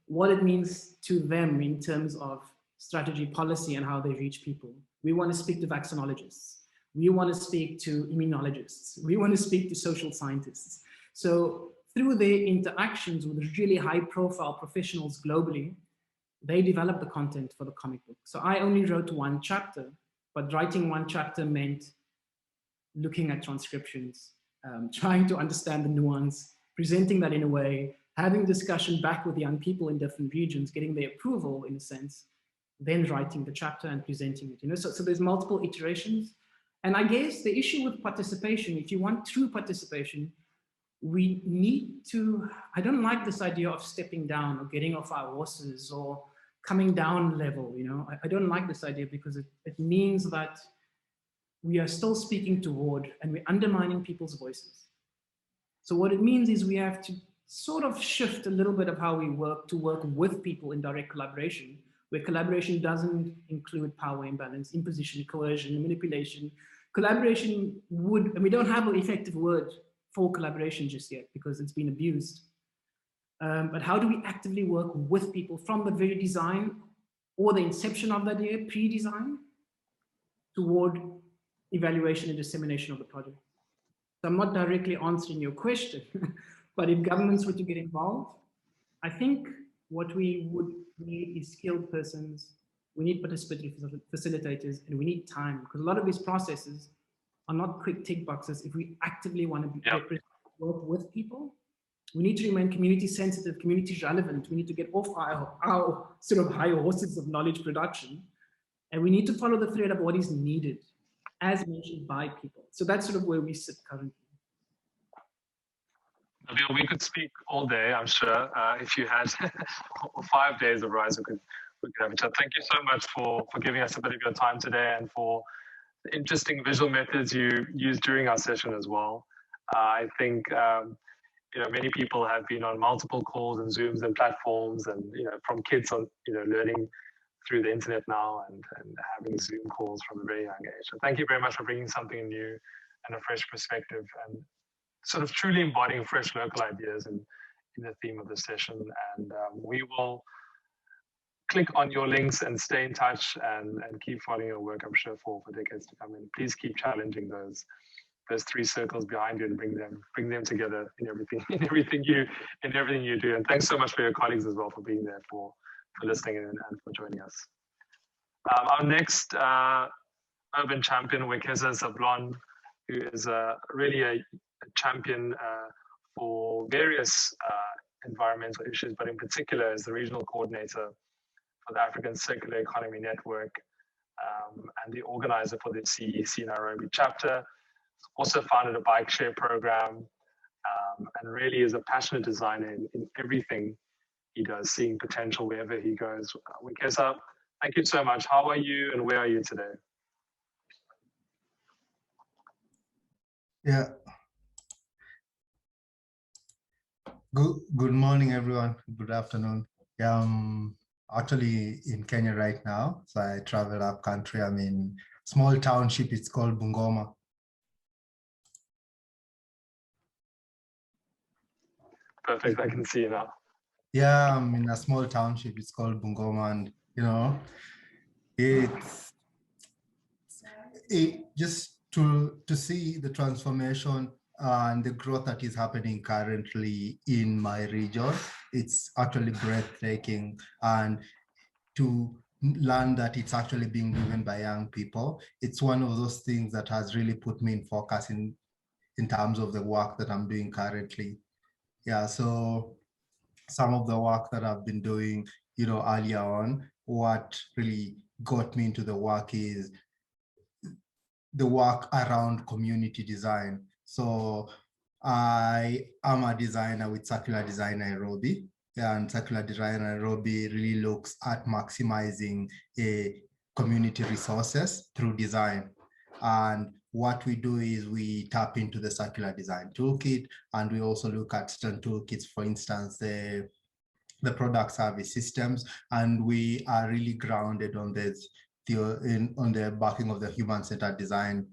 Speaker 11: what it means to them in terms of strategy, policy, and how they reach people. We want to speak to vaccinologists. We want to speak to immunologists. We want to speak to social scientists. So through their interactions with really high-profile professionals globally, they developed the content for the comic book. So I only wrote one chapter, but writing one chapter meant looking at transcriptions, trying to understand the nuance, presenting that in a way, having discussion back with young people in different regions, getting their approval in a sense, then writing the chapter and presenting it. You know, so there's multiple iterations. And I guess the issue with participation, if you want true participation, we need to, I don't like this idea of stepping down or getting off our horses or coming down level, you know. I don't like this idea because it means that we are still speaking toward and we're undermining people's voices. So what it means is we have to sort of shift a little bit of how we work to work with people in direct collaboration, where collaboration doesn't include power imbalance, imposition, coercion, manipulation. Collaboration would, and we don't have an effective word for collaboration just yet because it's been abused. But how do we actively work with people from the very design or the inception of the idea, pre-design, toward evaluation and dissemination of the project? So I'm not directly answering your question, but if governments were to get involved, I think what we would need is skilled persons, we need participatory facilitators, and we need time, because a lot of these processes are not quick tick boxes. If we actively want to work with people, we need to remain community sensitive, community relevant. We need to get off our sort of high horses of knowledge production, and we need to follow the thread of what is needed, as mentioned by people. So that's sort of where we sit currently.
Speaker 6: Nabil, we could speak all day, I'm sure. If you had 5 days of Rise, we could have a chat. Thank you so much for giving us a bit of your time today and for the interesting visual methods you used during our session as well. I think you know, many people have been on multiple calls and Zooms and platforms, and you know, from kids on, you know, learning through the internet now and having Zoom calls from a very young age. So thank you very much for bringing something new and a fresh perspective and sort of truly embodying fresh local ideas in the theme of the session. And we will click on your links and stay in touch and keep following your work, I'm sure, for decades to come. And please keep challenging those three circles behind you and bring them together in everything you do. And thanks so much for your colleagues as well for being there, for listening and for joining us. Our next urban champion, Wekeza Zablon, who is really a champion for various environmental issues, but in particular is the regional coordinator for the African Circular Economy Network and the organizer for the CEC Nairobi chapter. Also founded a bike share program and really is a passionate designer in everything he does, seeing potential wherever he goes. Wekeza, thank you so much. How are you and where are you today?
Speaker 12: Yeah. Good morning, everyone. Good afternoon. Yeah, I'm actually in Kenya right now. So I travel up country. I'm in small township. It's called Bungoma.
Speaker 6: Perfect. I can see you now.
Speaker 12: Yeah, I'm in a small township. It's called Bungoma, and it's just to see the transformation and the growth that is happening currently in my region. It's actually breathtaking, and to learn that it's actually being driven by young people. It's one of those things that has really put me in focus in terms of the work that I'm doing currently. Yeah, so some of the work that I've been doing, earlier on, what really got me into the work is the work around community design. So I am a designer with Circular Design Nairobi, and Circular Design Nairobi really looks at maximizing community resources through design. And what we do is we tap into the Circular Design Toolkit, and we also look at certain toolkits, for instance, the product service systems, and we are really grounded on this on the backing of the human-centered design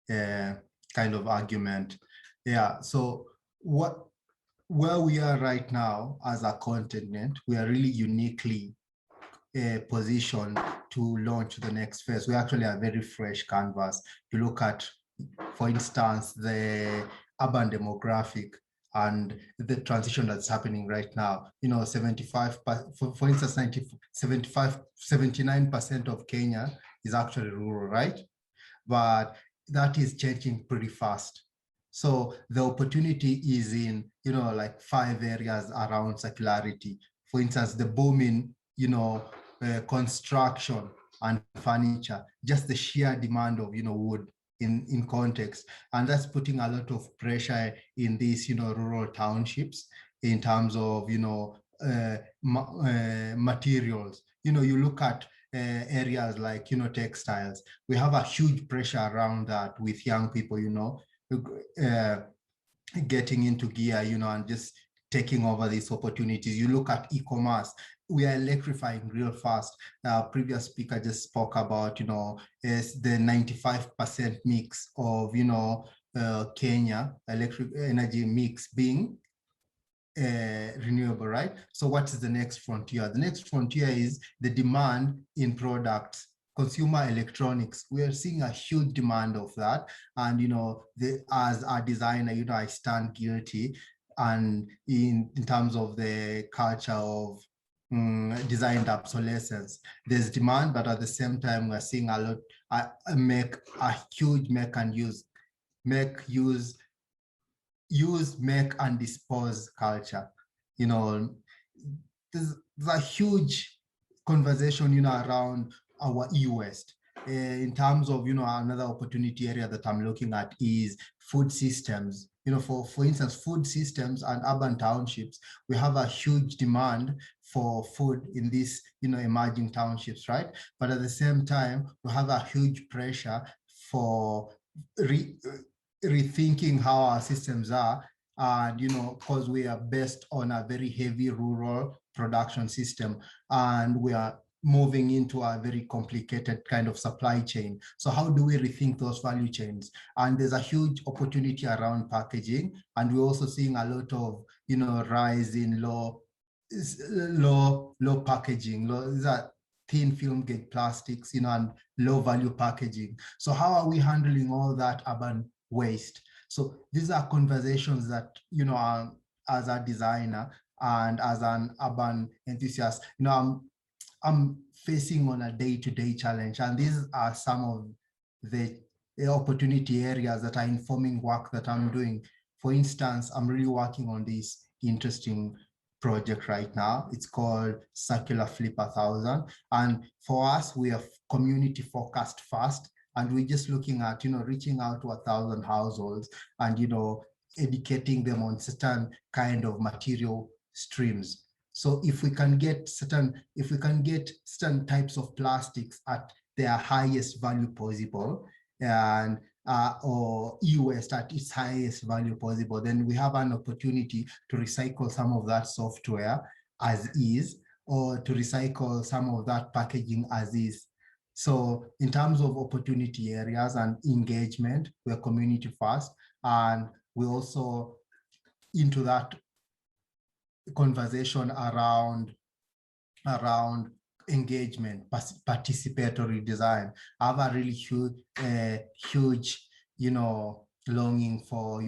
Speaker 12: kind of argument. Yeah, so where we are right now as a continent, we are really uniquely positioned to launch the next phase. We actually are very fresh canvas. You look at, for instance, the urban demographic and the transition that's happening right now. 75, for instance, 79% of Kenya is actually rural, right? But that is changing pretty fast. So the opportunity is in, like 5 areas around circularity. For instance, the booming, construction and furniture, just the sheer demand of, wood in context. And that's putting a lot of pressure in these, rural townships in terms of, materials. You look at areas like, textiles. We have a huge pressure around that with young people, getting into gear, and just taking over these opportunities. You look at e-commerce. We are electrifying real fast. Previous speaker just spoke about, is the 95% mix of, Kenya electric energy mix being renewable, right? So what is the next frontier? The next frontier is the demand in products, consumer electronics. We are seeing a huge demand of that. And, as a designer, I stand guilty. And in terms of the culture of designed obsolescence, there's demand, but at the same time, we're seeing a lot, make a huge make and dispose culture. There's a huge conversation, around our e-waste. In terms of, another opportunity area that I'm looking at is food systems. For instance, food systems and urban townships, we have a huge demand for food in these, emerging townships, right? But at the same time, we have a huge pressure for rethinking how our systems are, and because we are based on a very heavy rural production system, and we are moving into a very complicated kind of supply chain. So how do we rethink those value chains? And there's a huge opportunity around packaging, and we're also seeing a lot of rise in low packaging. These are thin film gauge plastics, and low value packaging. So how are we handling all that urban waste? So these are conversations that, as a designer and as an urban enthusiast, I'm facing on a day-to-day challenge. And these are some of, the opportunity areas that are informing work that I'm doing. For instance, I'm really working on this interesting project right now. It's called Circular Flip 1000. And for us, we are community focused first. And we're just looking at, reaching out to 1,000 households and, educating them on certain kind of material streams. So if we can get certain types of plastics at their highest value possible, and or e-waste at its highest value possible, then we have an opportunity to recycle some of that software as is, or to recycle some of that packaging as is. So in terms of opportunity areas and engagement, we're community first, and we also into that conversation around engagement, participatory design. I have a really huge, longing for,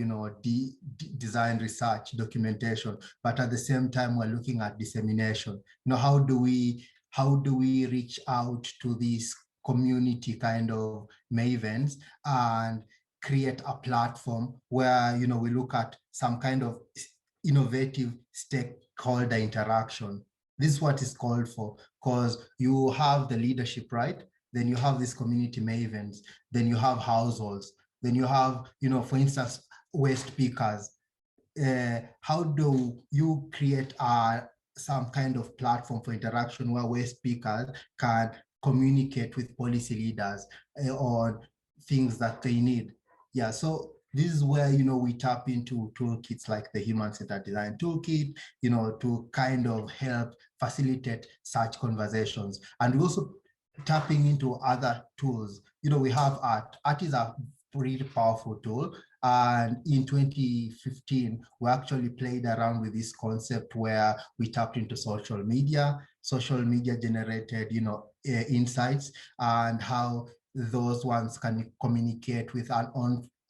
Speaker 12: design research, documentation, but at the same time, we're looking at dissemination. How do we reach out to these community kind of mavens and create a platform where, we look at some kind of innovative stakeholder interaction. This is what is called for, because you have the leadership, right? Then you have these community mavens, then you have households, then you have, for instance, waste pickers. How do you create some kind of platform for interaction where waste pickers can communicate with policy leaders on things that they need? Yeah, so this is where, we tap into toolkits like the Human-Centered Design Toolkit, to kind of help facilitate such conversations. And we also tapping into other tools. We have art. Art is a really powerful tool. And in 2015, we actually played around with this concept where we tapped into social media. Social media generated, insights, and how those ones can communicate with an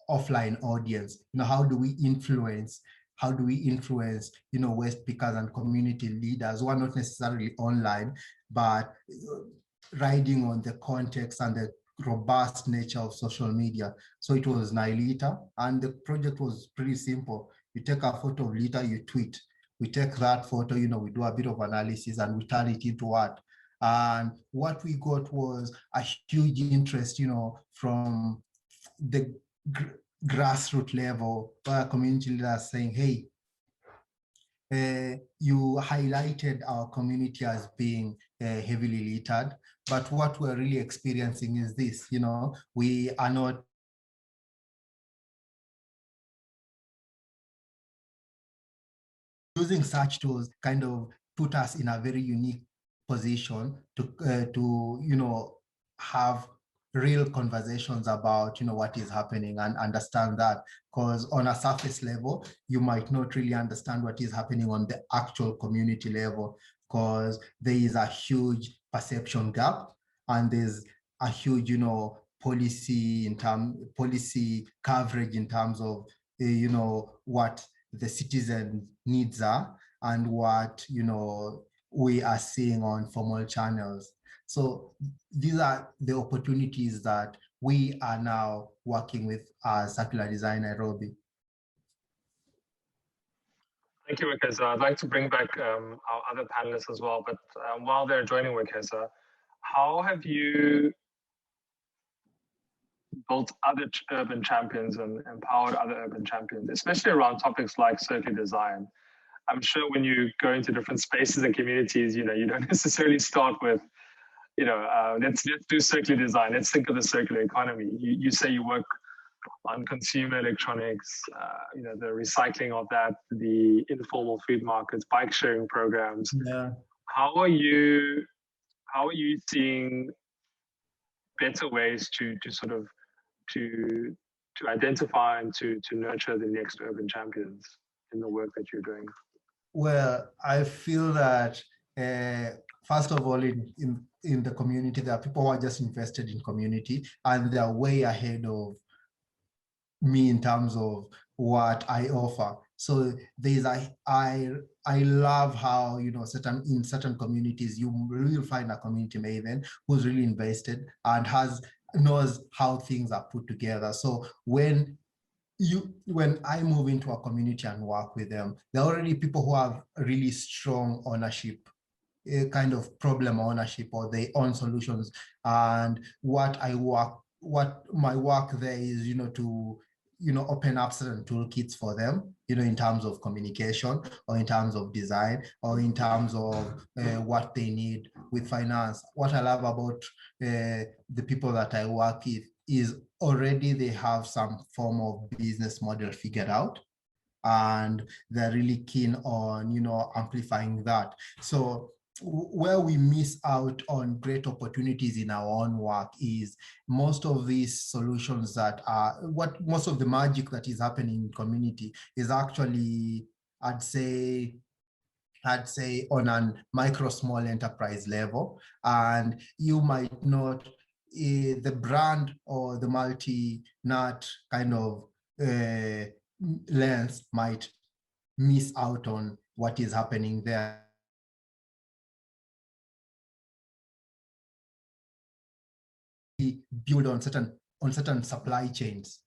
Speaker 12: offline audience. How do we influence waste pickers and community leaders who are not necessarily online, but riding on the context and the robust nature of social media. So it was Nilita, and the project was pretty simple. You take a photo of Lita, you tweet. We take that photo, we do a bit of analysis and we turn it into art. And what we got was a huge interest, from the grassroots level, where community leaders saying, hey, you highlighted our community as being heavily littered, but what we're really experiencing is this, we are not using such tools kind of put us in a very unique position to have real conversations about what is happening and understand that, because on a surface level you might not really understand what is happening on the actual community level, because there is a huge perception gap and there's a huge policy coverage in terms of what the citizen needs are and what we are seeing on formal channels. So these are the opportunities that we are now working with Circular Design Nairobi.
Speaker 6: Thank you, Wekesa. I'd like to bring back our other panelists as well, but while they're joining Wekesa, how have you built other urban champions and empowered other urban champions, especially around topics like circular design? I'm sure when you go into different spaces and communities, you don't necessarily start with, let's do circular design. Let's think of the circular economy. You say you work on consumer electronics, the recycling of that, the informal food markets, bike sharing programs.
Speaker 12: Yeah.
Speaker 6: How are you seeing better ways to identify and to nurture the next urban champions in the work that you're doing?
Speaker 12: Well, I feel that first of all, in the community, there are people who are just invested in community and they're way ahead of me in terms of what I offer. So I love how in certain communities you will find a community maven who's really invested and has knows how things are put together. So when I move into a community and work with them, there are already people who have really strong ownership, a kind of problem ownership, or their own solutions. And what my work there is, to open up certain toolkits for them, in terms of communication, or in terms of design, or in terms of what they need with finance. What I love about the people that I work with is already they have some form of business model figured out, and they're really keen on amplifying that. So where we miss out on great opportunities in our own work is most of these solutions that are most of the magic that is happening in community is actually, I'd say on a micro small enterprise level, and you might not the brand or the multi-nut kind of lens might miss out on what is happening there. Build on certain supply chains.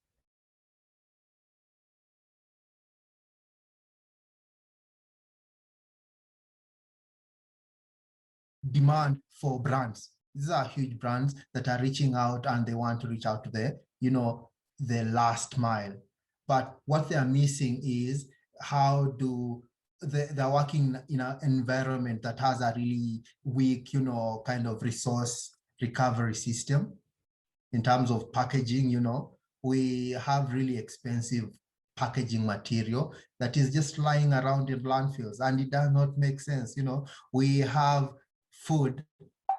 Speaker 12: Demand for brands. These are huge brands that are reaching out, and they want to reach out to the last mile. But what they are missing is how do they're working in an environment that has a really weak, kind of resource recovery system. In terms of packaging, we have really expensive packaging material that is just lying around in landfills, and it does not make sense. We have food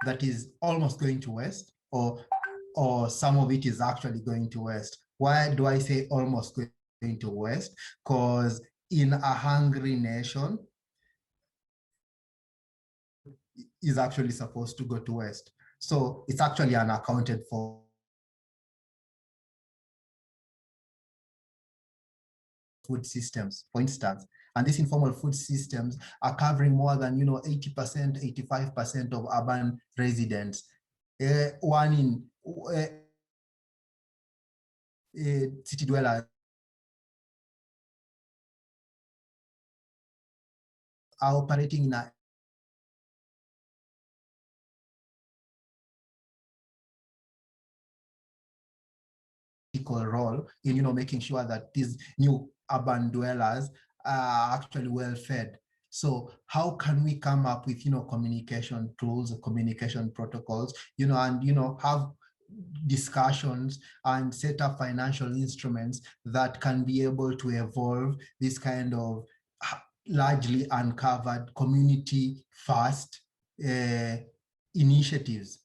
Speaker 12: that is almost going to waste, or some of it is actually going to waste. Why do I say almost going to waste? Because in a hungry nation is actually supposed to go to waste. So it's actually unaccounted for food systems, for instance. And these informal food systems are covering more than 80%, 85% of urban residents. One in city dwellers are operating in a role in making sure that these new urban dwellers are actually well fed. So how can we come up with communication tools, communication protocols, and have discussions and set up financial instruments that can be able to evolve this kind of largely uncovered community first initiatives.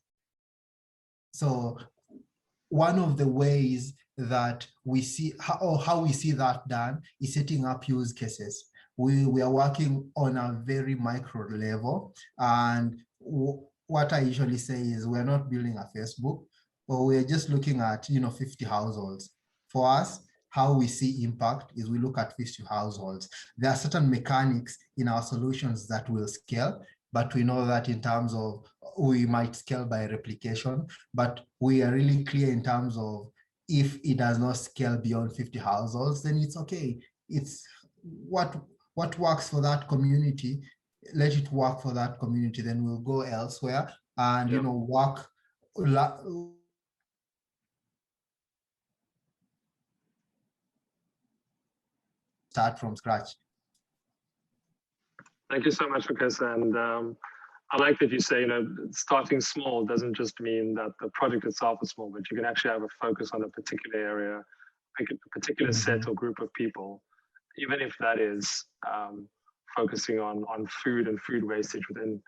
Speaker 12: So one of the ways that we see how we see that done is setting up use cases. We are working on a very micro level, and what I usually say is we're not building a Facebook, but we're just looking at 50 households. For us, how we see impact is we look at 50 households. There are certain mechanics in our solutions that will scale, but we know that in terms of we might scale by replication, but we are really clear in terms of if it does not scale beyond 50 households, then it's okay. It's what works for that community, let it work for that community, then we'll go elsewhere and work start from scratch.
Speaker 6: Thank you so much, Lucas. And I like that you say, starting small doesn't just mean that the project itself is small, but you can actually have a focus on a particular area, a particular set or group of people, even if that is focusing on food and food wastage within,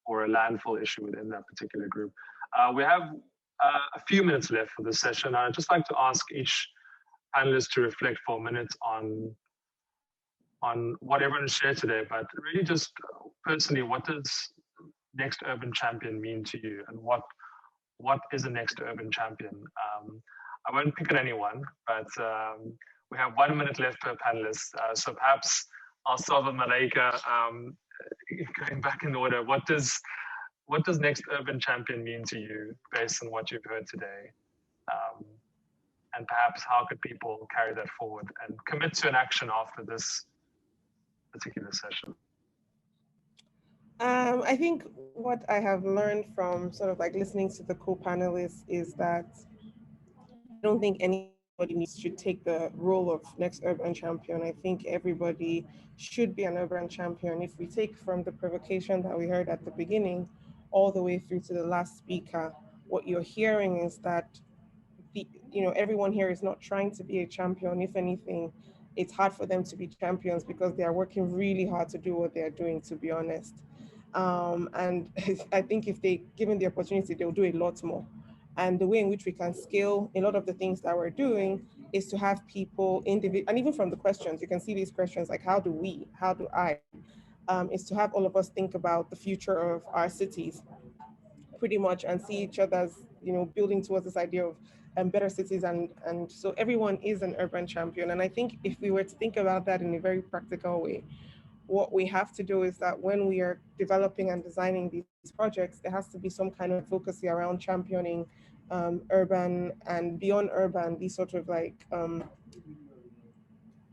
Speaker 6: or a landfill issue within that particular group. We have a few minutes left for this session. I'd just like to ask each panelist to reflect for a minute on what everyone shared today, but really just personally, what does next urban champion mean to you, and what is a next urban champion? I won't pick on anyone, but we have 1 minute left per panelist, so perhaps I'll start with Malaika. Going back in order, what does next urban champion mean to you based on what you've heard today? and perhaps how could people carry that forward and commit to an action after this particular session?
Speaker 10: I think what I have learned from sort of like listening to the co-panelists is that I don't think anybody needs to take the role of next urban champion. I think everybody should be an urban champion. If we take from the provocation that we heard at the beginning all the way through to the last speaker, what you're hearing is that everyone here is not trying to be a champion. If anything, it's hard for them to be champions because they are working really hard to do what they are doing, to be honest. And I think if they given the opportunity, they'll do a lot more. And the way in which we can scale a lot of the things that we're doing is to have people and even from the questions, you can see these questions like, how do I, is to have all of us think about the future of our cities pretty much and see each other as, building towards this idea of better cities. And so everyone is an urban champion. And I think if we were to think about that in a very practical way, what we have to do is that when we are developing and designing these projects, there has to be some kind of focus around championing urban and beyond urban, these sort of like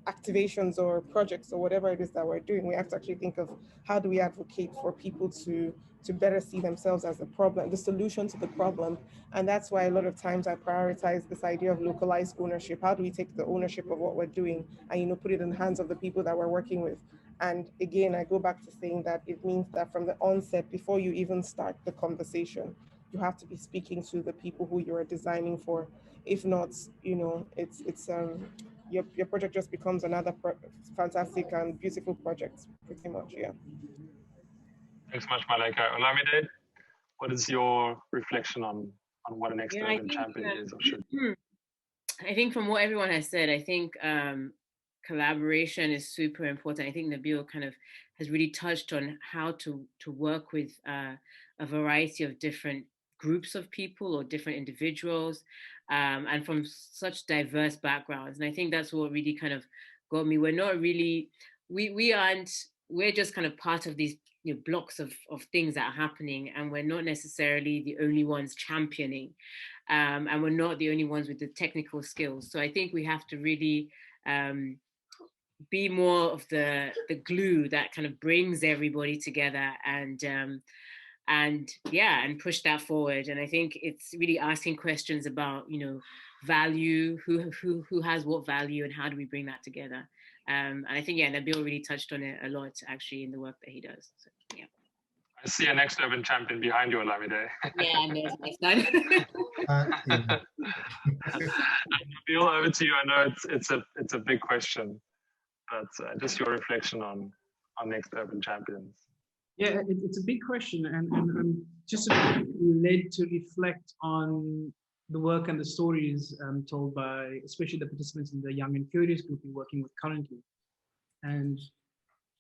Speaker 10: activations or projects or whatever it is that we're doing. We have to actually think of how do we advocate for people to better see themselves as the problem, the solution to the problem. And that's why a lot of times I prioritize this idea of localized ownership. How do we take the ownership of what we're doing and put it in the hands of the people that we're working with? And again, I go back to saying that it means that from the onset, before you even start the conversation, you have to be speaking to the people who you are designing for. If not, your project just becomes another fantastic and beautiful project, pretty much, yeah.
Speaker 6: Thanks so much, Malaika. Olamide, what is your reflection on what an next urban champion is or should be?
Speaker 9: I think from what everyone has said, I think collaboration is super important. I think Nabil kind of has really touched on how to work with a variety of different groups of people or different individuals and from such diverse backgrounds. And I think that's what really kind of got me. We're not really, we're just kind of part of these blocks of things that are happening, and we're not necessarily the only ones championing, and we're not the only ones with the technical skills. So I think we have to really be more of the glue that kind of brings everybody together and push that forward. And I think it's really asking questions about value, who has what value, and how do we bring that together. And I think Nabil really touched on it a lot actually in the work that he does. So, yeah.
Speaker 6: I see a next urban champion behind you, Olamide.
Speaker 9: Yeah, there's next time.
Speaker 6: Nabil, over to you. I know it's a big question, but just your reflection on next urban champions.
Speaker 11: Yeah, it's a big question, and I'm just led to reflect on the work and the stories told by especially the participants in the Young and Curious group we're working with currently. And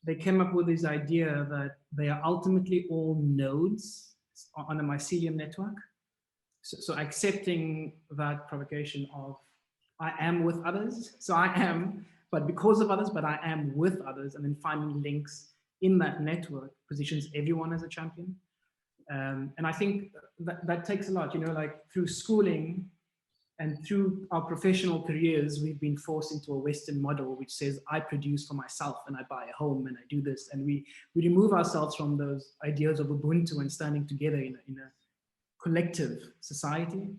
Speaker 11: they came up with this idea that they are ultimately all nodes on a mycelium network. So accepting that provocation of I am with others, so I am, but because of others, but I am with others, and then finding links in that network positions everyone as a champion. And I think that takes a lot, like through schooling and through our professional careers, we've been forced into a Western model which says I produce for myself and I buy a home and I do this. And we remove ourselves from those ideas of Ubuntu and standing together in a collective society.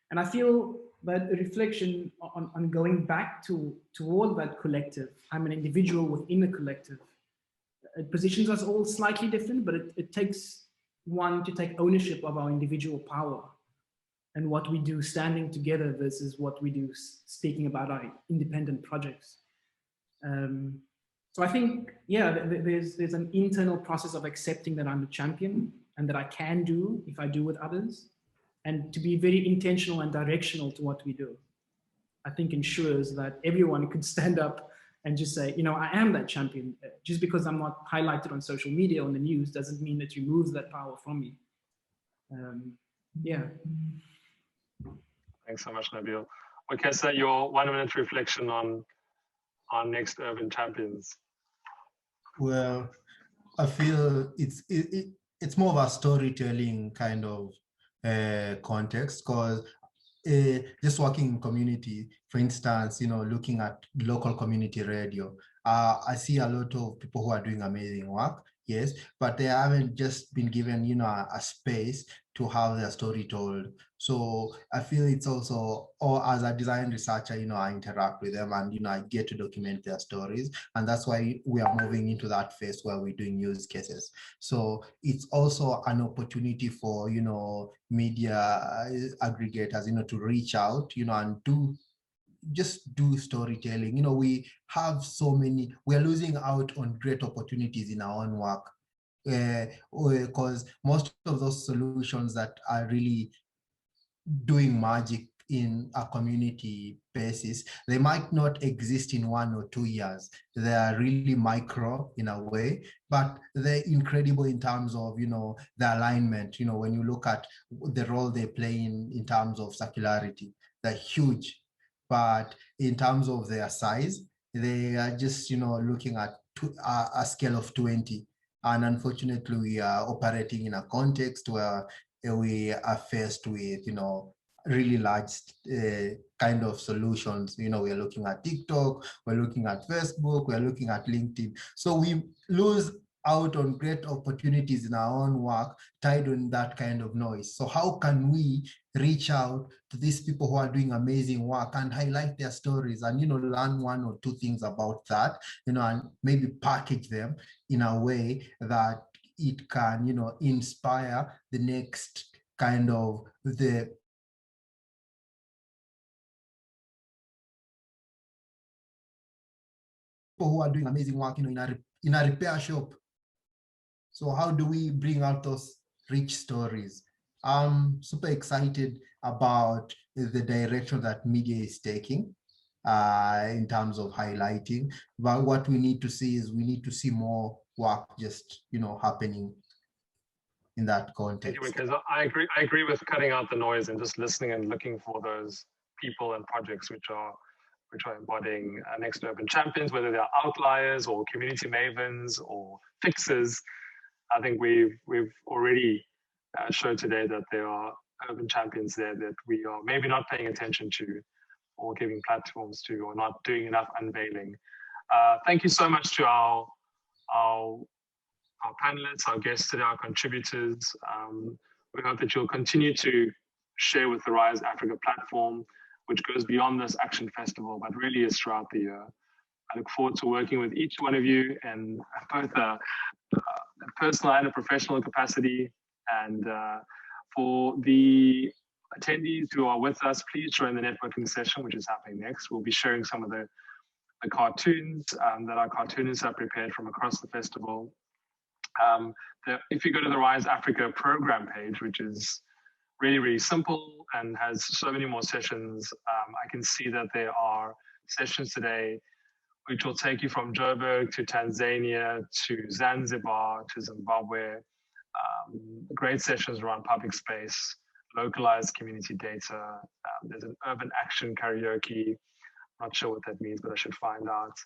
Speaker 11: And I feel that a reflection on going back toward that collective, I'm an individual within a collective. It positions us all slightly different, but it takes one to take ownership of our individual power and what we do standing together versus what we do speaking about our independent projects. So I think, there's an internal process of accepting that I'm a champion and that I can do if I do with others, and to be very intentional and directional to what we do. I think ensures that everyone could stand up and just say, I am that champion. Just because I'm not highlighted on social media or on the news doesn't mean it removes that power from me.
Speaker 6: Thanks so much, Nabil. Okay, so your 1 minute reflection on our next urban champions.
Speaker 12: Well, I feel it's more of a storytelling kind of context, because just working in community, for instance, looking at local community radio, I see a lot of people who are doing amazing work, yes, but they haven't just been given, a space to have their story told. So I feel it's also, or as a design researcher, I interact with them and, I get to document their stories. And that's why we are moving into that phase where we're doing use cases. So it's also an opportunity for, media aggregators, to reach out, and just do storytelling. We have so many, we're losing out on great opportunities in our own work. Because most of those solutions that are really doing magic in a community basis, they might not exist in 1 or 2 years. They are really micro in a way, but they're incredible in terms of, the alignment. When you look at the role they play in terms of circularity, they're huge. But in terms of their size, they are just, looking at a scale of 20. And unfortunately, we are operating in a context where we are faced with, really large kind of solutions. We're looking at TikTok, we're looking at Facebook, we're looking at LinkedIn. So we lose out on great opportunities in our own work tied on that kind of noise. So how can we reach out to these people who are doing amazing work and highlight their stories and, learn 1 or 2 things about that, and maybe package them in a way that it can, inspire the next kind of the people who are doing amazing work, in a repair shop. So how do we bring out those rich stories? I'm super excited about the direction that media is taking in terms of highlighting. But what we need to see is we need to see more work just, happening in that context.
Speaker 6: Thank you, because I agree with cutting out the noise and just listening and looking for those people and projects which are embodying next urban champions, whether they're outliers or community mavens or fixers. I think we've already showed today that there are urban champions there that we are maybe not paying attention to or giving platforms to or not doing enough unveiling. Thank you so much to our panelists, our guests today, our contributors. We hope that you'll continue to share with the Rise Africa platform, which goes beyond this Action Festival, but really is throughout the year. I look forward to working with each one of you in both a personal and a professional capacity. And for the attendees who are with us, please join the networking session, which is happening next. We'll be sharing some of the cartoons that our cartoonists have prepared from across the festival. If you go to the Rise Africa program page, which is really, really simple and has so many more sessions, I can see that there are sessions today which will take you from Joburg to Tanzania to Zanzibar to Zimbabwe. Great sessions around public space, localized community data. There's an urban action karaoke. Not sure what that means, but I should find out.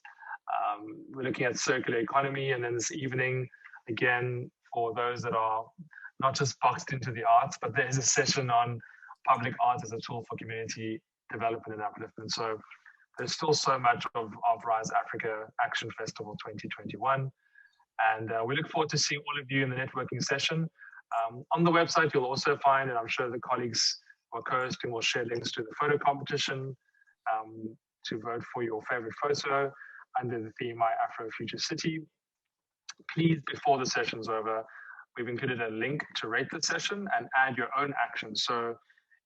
Speaker 6: We're looking at circular economy, and then this evening, again, for those that are not just boxed into the arts, but there's a session on public art as a tool for community development and upliftment. So there's still so much of Rise Africa Action Festival 2021. And we look forward to seeing all of you in the networking session. On the website, you'll also find, and I'm sure the colleagues who are co-hosting will share links to the photo competition to vote for your favorite photo under the theme My Afro Future City. Please, before the session's over, we've included a link to rate the session and add your own actions. So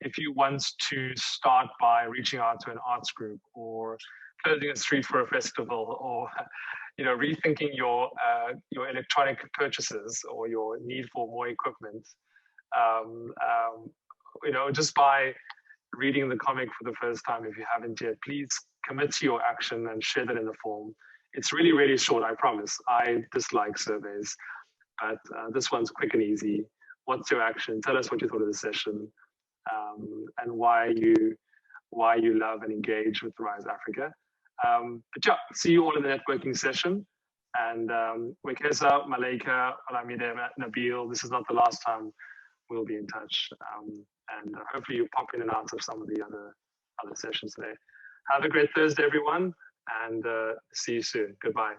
Speaker 6: if you want to start by reaching out to an arts group or closing a street for a festival or rethinking your electronic purchases or your need for more equipment, just by reading the comic for the first time, if you haven't yet, please commit to your action and share that in the form. It's really, really short, I promise. I dislike surveys, but this one's quick and easy. What's your action? Tell us what you thought of the session and why you love and engage with Rise Africa. But yeah, see you all in the networking session. And Wekesa, Malaika, Olamide, Nabil, this is not the last time we'll be in touch. and hopefully you pop in and out of some of the other sessions today. Have a great Thursday, everyone, and see you soon. Goodbye.